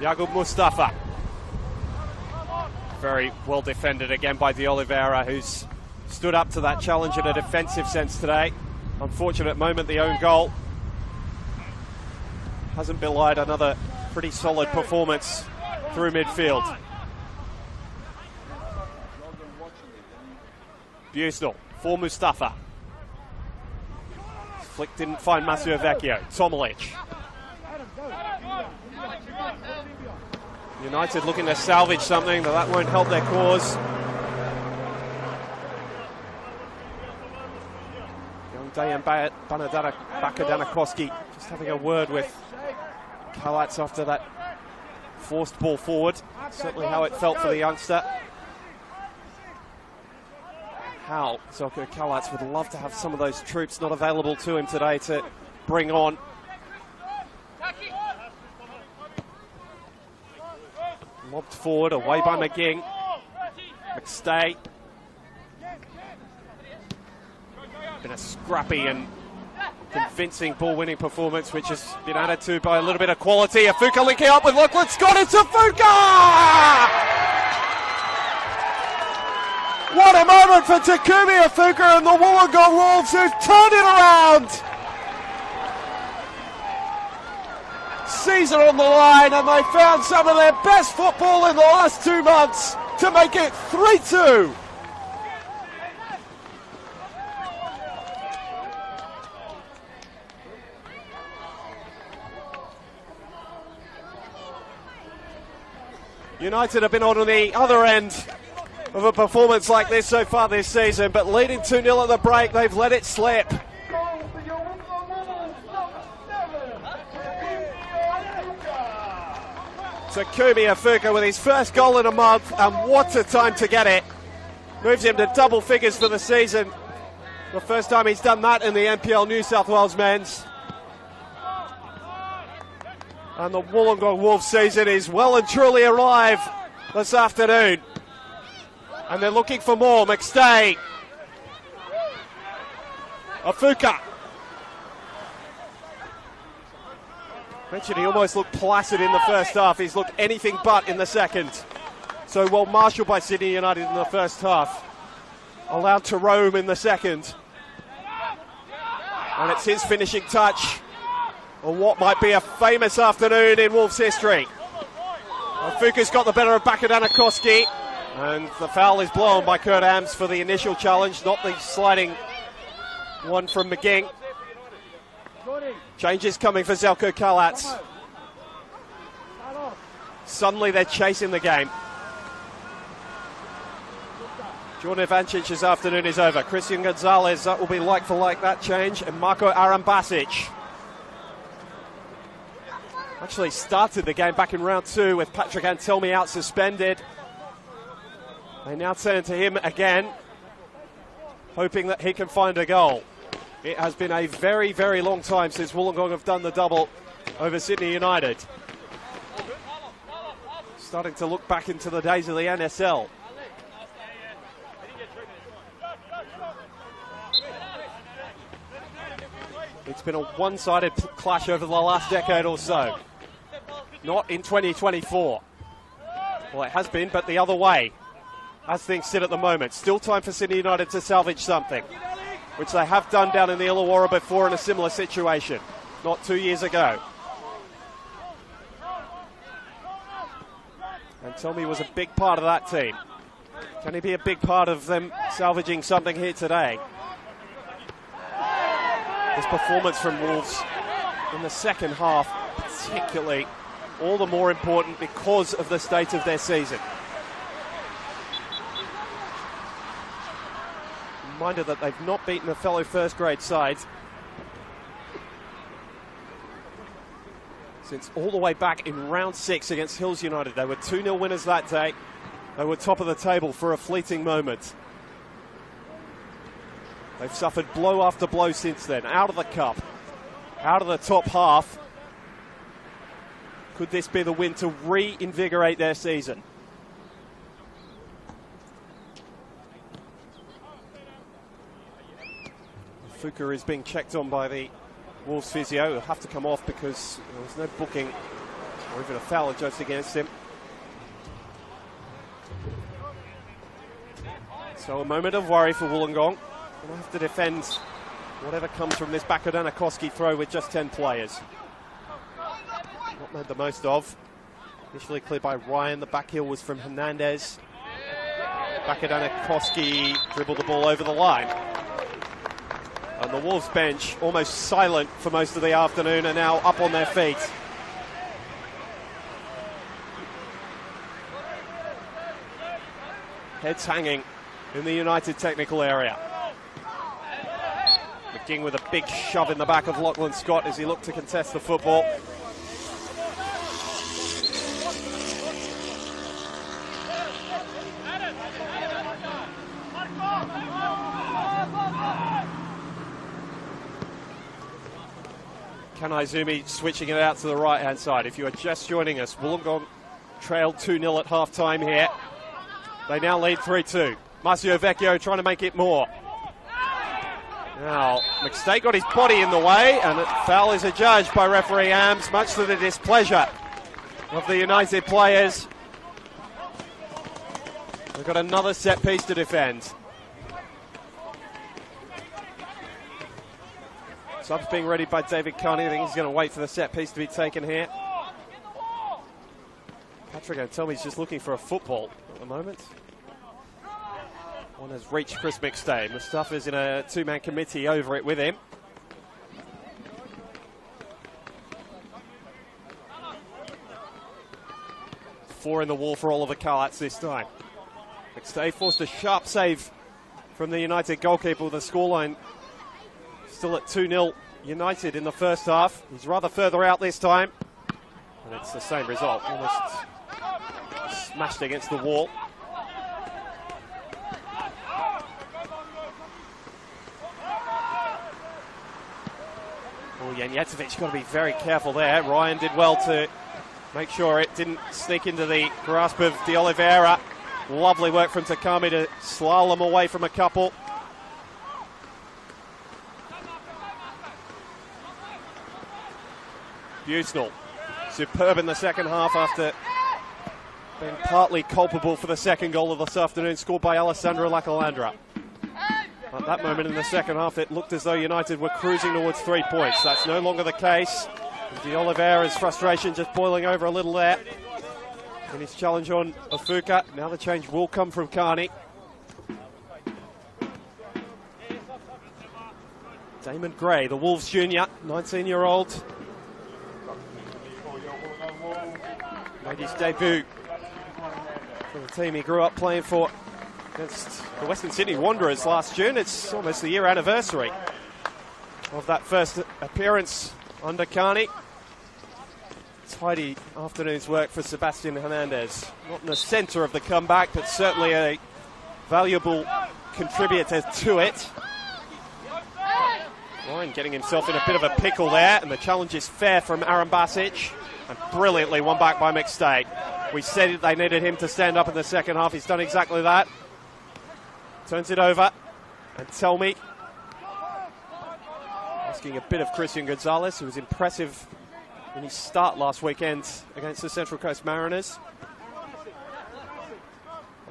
Yaqub Mustafa. Very well defended again by De Oliveira, who's stood up to that challenge in a defensive sense today. Unfortunate moment, the own goal. Hasn't belied another pretty solid performance through midfield. Busnell for Mustafa. Flick didn't find Marcio Vecchio. Tomolic. United looking to salvage something, but that won't help their cause. Young Dayan Bakadanakoski just having a word with Kalatz after that forced ball forward. Certainly how it felt for the youngster. How Zoko Kalatz would love to have some of those troops not available to him today to bring on. Lobbed forward, away by McGing. McStay. Been a scrappy and convincing ball-winning performance, which has been added to by a little bit of quality. Afuka linking up with Lachlan Scott. It's Afuka! What a moment for Takumi Afuka and the Wollongong Wolves, who've turned it around! Season on the line, and they found some of their best football in the last 2 months to make it 3-2. United have been on the other end of a performance like this so far this season, but leading 2-0 at the break, they've let it slip. Takumi Afuka with his first goal in a month, and what a time to get it. Moves him to double figures for the season. The first time he's done that in the NPL New South Wales men's. And the Wollongong Wolves season is well and truly alive this afternoon. And they're looking for more. McStay. Afuka. Mentioned he almost looked placid in the first half. He's looked anything but in the second. So well marshalled by Sydney United in the first half. Allowed to roam in the second. And it's his finishing touch on what might be a famous afternoon in Wolves history. Afuka's got the better of Bakadanakoski. And the foul is blown by Kurt Ams for the initial challenge, not the sliding one from McGing. Changes coming for Zelko Kalats. Suddenly they're chasing the game. Jordan Ivancic's afternoon is over. Christian Gonzalez, that will be like for like that change. And Marko Arambasic actually started the game back in round 2 with Patrick Antelmi out suspended. They now turn to him again, hoping that he can find a goal. It has been a very, very long time since Wollongong have done the double over Sydney United. Starting to look back into the days of the NSL. It's been a one-sided clash over the last decade or so. Not in 2024. Well, it has been, but the other way, as things sit at the moment. Still time for Sydney United to salvage something, which they have done down in the Illawarra before in a similar situation, not 2 years ago. And Tommy was a big part of that team. Can he be a big part of them salvaging something here today? This performance from Wolves in the second half, particularly, all the more important because of the state of their season. Reminder that they've not beaten a fellow first grade side since all the way back in round 6 against Hills United. They were 2-0 winners that day. They were top of the table for a fleeting moment. They've suffered blow after blow since then. Out of the cup, out of the top half. Could this be the win to reinvigorate their season? Fuka is being checked on by the Wolves physio. He'll have to come off because there was no booking or even a foul adjudged against him. So a moment of worry for Wollongong. They'll have to defend whatever comes from this Bakadanakoski throw with just 10 players. Not made the most of. Initially cleared by Ryan. The back heel was from Hernandez. Bakadanakoski dribbled the ball over the line. And the Wolves bench, almost silent for most of the afternoon, are now up on their feet. Heads hanging in the United technical area. McGing with a big shove in the back of Lachlan Scott as he looked to contest the football. Kanaizumi switching it out to the right-hand side. If you are just joining us, Wollongong trailed 2-0 at half-time here. They now lead 3-2. Marcio Vecchio trying to make it more. Now, McStay got his body in the way, and a foul is adjudged by referee Ams, much to the displeasure of the United players. They've got another set piece to defend. Subs being readied by David Carney. I think he's going to wait for the set piece to be taken here. Patrick Antelmi's just looking for a football at the moment. One has reached Chris McStay. Mustafa's in a two-man committee over it with him. Four in the wall for Oliver Kalats this time. McStay forced a sharp save from the United goalkeeper with the scoreline still at 2-0 United in the first half. He's rather further out this time. And it's the same result. Almost smashed against the wall. Oh, Janjetovic got to be very careful there. Ryan did well to make sure it didn't sneak into the grasp of De Oliveira. Lovely work from Takami to slalom away from a couple. Busenel, superb in the second half after being partly culpable for the second goal of this afternoon, scored by Alessandro Lacalandra. At that moment in the second half, it looked as though United were cruising towards 3 points. That's no longer the case. De Oliveira's frustration just boiling over a little there. And his challenge on Ofuka. Now the change will come from Carney. Damon Gray, the Wolves junior, 19-year-old. Made his debut for the team he grew up playing for against the Western Sydney Wanderers last June. It's almost the year anniversary of that first appearance under Carney. Tidy afternoon's work for Sebastian Hernandez. Not in the centre of the comeback, but certainly a valuable contributor to it. Ryan getting himself in a bit of a pickle there, and the challenge is fair from Aaron Basic, and brilliantly won back by McStay. We said they needed him to stand up in the second half. He's done exactly that. Turns it over, and tell me, asking a bit of Christian Gonzalez, who was impressive in his start last weekend against the Central Coast Mariners.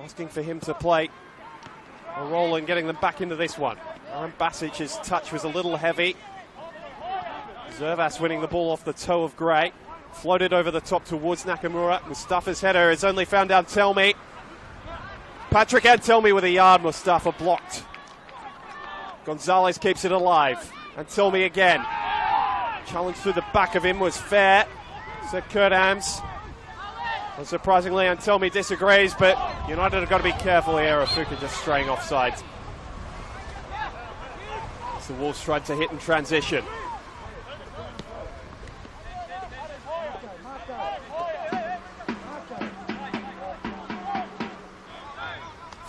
Asking for him to play a role in getting them back into this one. Aaron Basic's touch was a little heavy. Zervas winning the ball off the toe of Gray. Floated over the top towards Nakamura. Mustafa's header is only found down Telmi. Patrick and Telmi with a yard. Mustafa blocked. Gonzalez keeps it alive. And Telmi again. Challenge through the back of him was fair, said Kurt Hams. Unsurprisingly, Antelmi disagrees, but United have got to be careful here. Ofuka just straying offside. As the Wolves tried to hit in transition.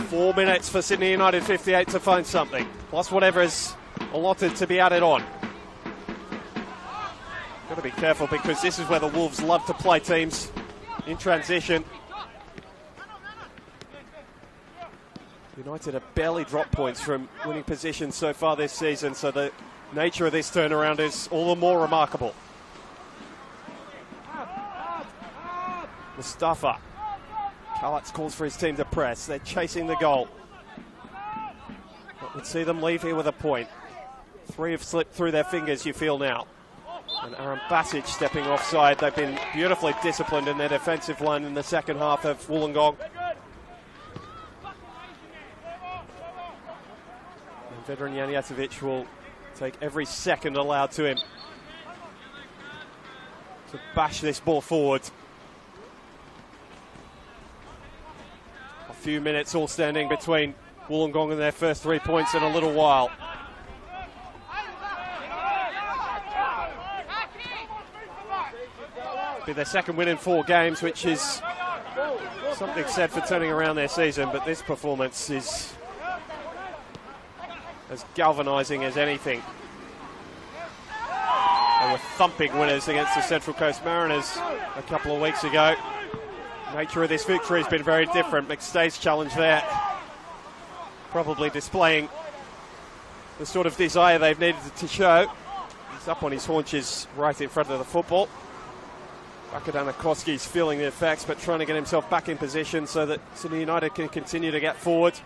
Four minutes for Sydney United, 58 to find something. Plus whatever is allotted to be added on. Got to be careful because this is where the Wolves love to play teams in transition. United have barely dropped points from winning positions so far this season, so the nature of this turnaround is all the more remarkable. Mustafa. Kalatz calls for his team to press. They're chasing the goal. But we'd see them leave here with a point. Three have slipped through their fingers, you feel now. And Aaron Basic stepping offside. They've been beautifully disciplined in their defensive line in the second half of Wollongong. And veteran Janjatovic will take every second allowed to him to bash this ball forward. A few minutes all standing between Wollongong and their first 3 points in a little while. Be their second win in 4 games, which is something said for turning around their season, but this performance is as galvanising as anything. They were thumping winners against the Central Coast Mariners a couple of weeks ago. The nature of this victory has been very different. McStay's challenge there, probably displaying the sort of desire they've needed to show. He's up on his haunches right in front of the football. Bakadanakoski's feeling the effects, but trying to get himself back in position so that Sydney United can continue to get forward.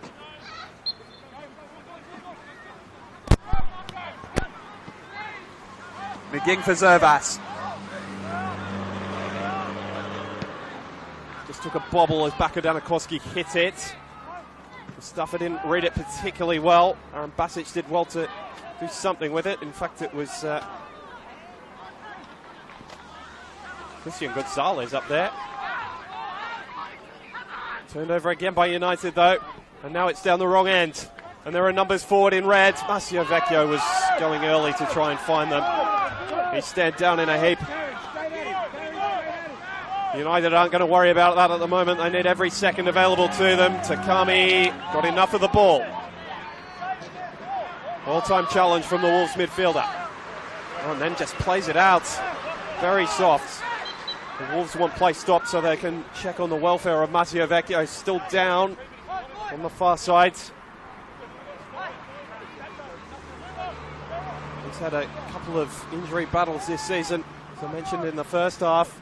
McGing for Zervas. Just took a bobble as Bakadanakoski hit it. Mustafa didn't read it particularly well. Aaron Basic did well to do something with it. In fact, it was Christian Gonzalez up there. Turned over again by United though, and now it's down the wrong end. And there are numbers forward in red. Masio Vecchio was going early to try and find them. He stared down in a heap. United aren't going to worry about that at the moment. They need every second available to them. Takami got enough of the ball. All-time challenge from the Wolves midfielder. Oh, and then just plays it out. Very soft. The Wolves want play stopped so they can check on the welfare of Masio Vecchio. Still down on the far side. He's had a couple of injury battles this season, as I mentioned in the first half.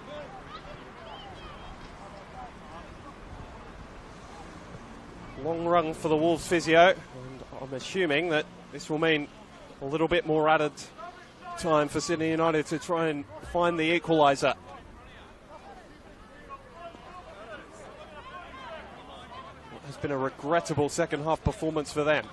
Long run for the Wolves physio, and I'm assuming that this will mean a little bit more added time for Sydney United to try and find the equaliser. has been a regrettable second half performance for them.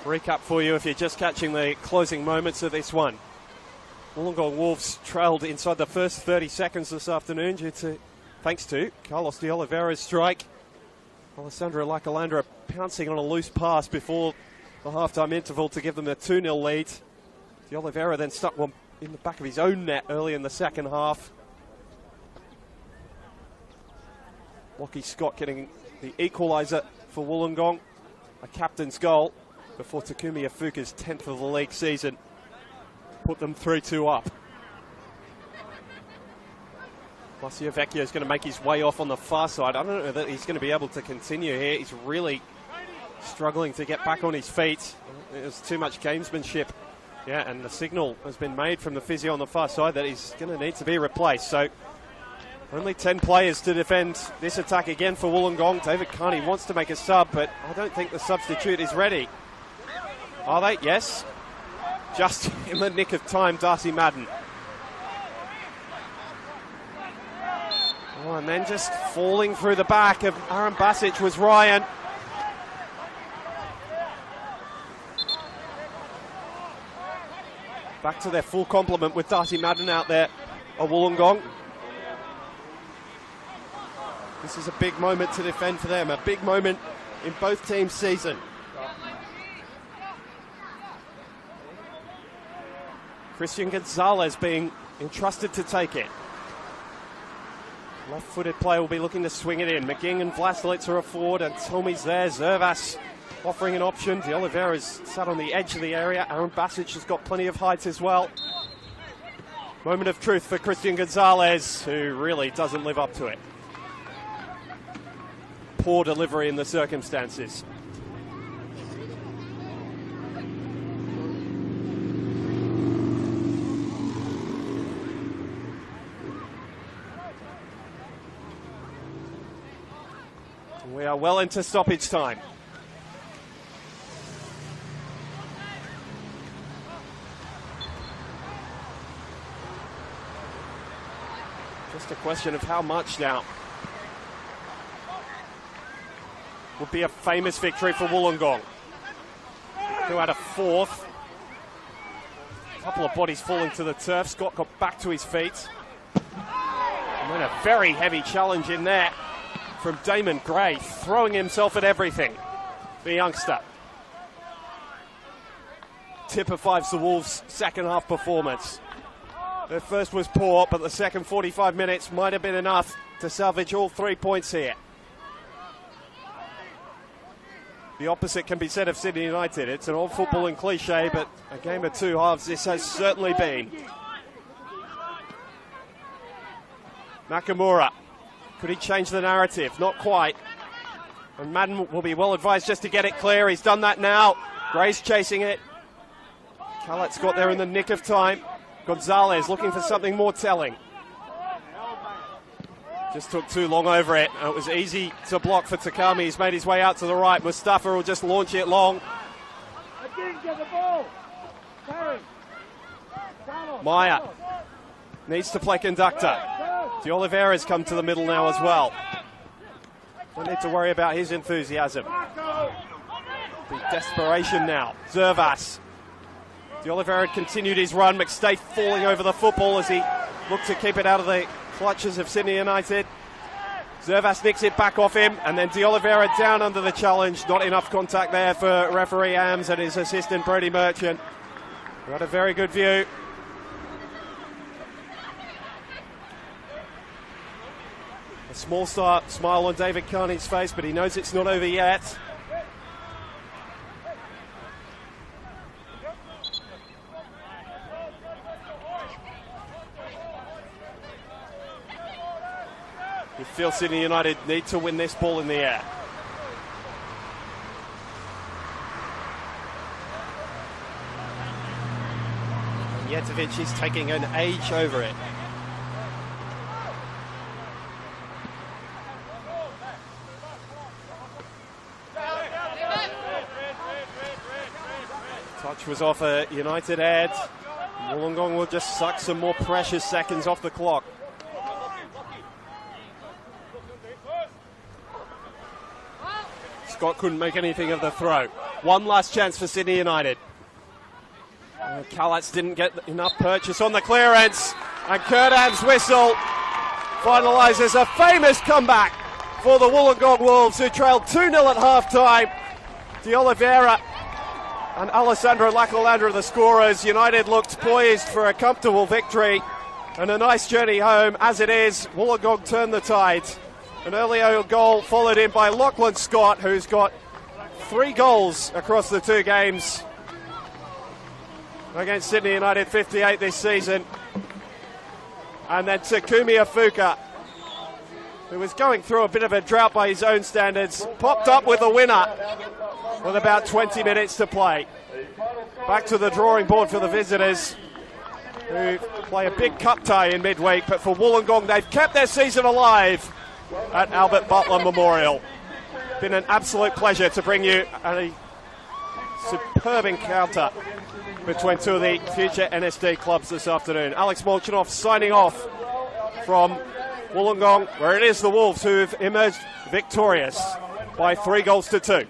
Recap for you if you're just catching the closing moments of this one. Wollongong Wolves trailed inside the first 30 seconds this afternoon thanks to Carlos de Oliveira's strike. Alessandro Lacalandra pouncing on a loose pass before the half-time interval to give them a 2-0 lead. De Oliveira then stuck one in the back of his own net early in the second half. Lockie Scott getting the equaliser for Wollongong, a captain's goal before Takumi Afuka's 10th of the league season put them 3-2 up. Marcio Vecchio is going to make his way off on the far side. I don't know that he's going to be able to continue here. He's really struggling to get back on his feet. There's too much gamesmanship. Yeah, and the signal has been made from the physio on the far side that he's going to need to be replaced. So only 10 players to defend this attack again for Wollongong. David Carney wants to make a sub, but I don't think the substitute is ready. Are they? Yes. Just in the nick of time, Darcy Madden. Oh, and then just falling through the back of Aaron Basic was Ryan. Back to their full complement with Darcy Madden out there at Wollongong. This is a big moment to defend for them, a big moment in both teams' season. Christian Gonzalez being entrusted to take it. Left-footed player will be looking to swing it in. McGing and Vlasilitz are forward, and Tomi's there. Zervas offering an option. De Oliveira's sat on the edge of the area. Aaron Basic has got plenty of height as well. Moment of truth for Christian Gonzalez, who really doesn't live up to it. Poor delivery in the circumstances. We are well into stoppage time. Just a question of how much now. Would be a famous victory for Wollongong, who had a fourth. A couple of bodies falling to the turf. Scott got back to his feet. And then a very heavy challenge in there from Damon Gray, throwing himself at everything, the youngster. Typifies the Wolves' second half performance. Their first was poor, but the second 45 minutes might have been enough to salvage all 3 points here. The opposite can be said of Sydney United. It's an old footballing cliche, but a game of two halves this has certainly been. Nakamura. Could he change the narrative? Not quite. And Madden will be well advised just to get it clear. He's done that now. Gray's chasing it. Callett's got there in the nick of time. Gonzalez looking for something more telling. Just took too long over it. It was easy to block for Takami. He's made his way out to the right. Mustafa will just launch it long. Maya needs to play conductor. De Oliveira's come to the middle now as well. Don't need to worry about his enthusiasm. The desperation now. Zervas. De Oliveira continued his run. McStay falling over the football as he looked to keep it out of the clutches of Sydney United. Zervas nicks it back off him, and then De Oliveira down under the challenge. Not enough contact there for referee Ams and his assistant Brody Merchant, who had a very good view. A small smile on David Carney's face, but he knows it's not over yet. You feel Sydney United need to win this ball in the air. And Jetovic is taking an age over it. Touch was off a United head. Wollongong will just suck some more precious seconds off the clock. Scott couldn't make anything of the throw. One last chance for Sydney United. Callats didn't get enough purchase on the clearance, and Kurdam's whistle finalises a famous comeback for the Wollongong Wolves, who trailed 2-0 at half-time. De Oliveira and Alessandro Lacalandra the scorers. United looked poised for a comfortable victory and a nice journey home. As it is, Wollongong turned the tide. An earlier goal followed in by Lachlan Scott, who's got 3 goals across the 2 games against Sydney United, 58 this season. And then Takumi Afuka, who was going through a bit of a drought by his own standards, popped up with a winner with about 20 minutes to play. Back to the drawing board for the visitors, who play a big cup tie in midweek, but for Wollongong, they've kept their season alive at Albert Butler Memorial. Been an absolute pleasure to bring you a superb encounter between 2 of the future NSD clubs this afternoon. Alex Molchanov signing off from Wollongong, where it is the Wolves who've emerged victorious by 3 goals to 2.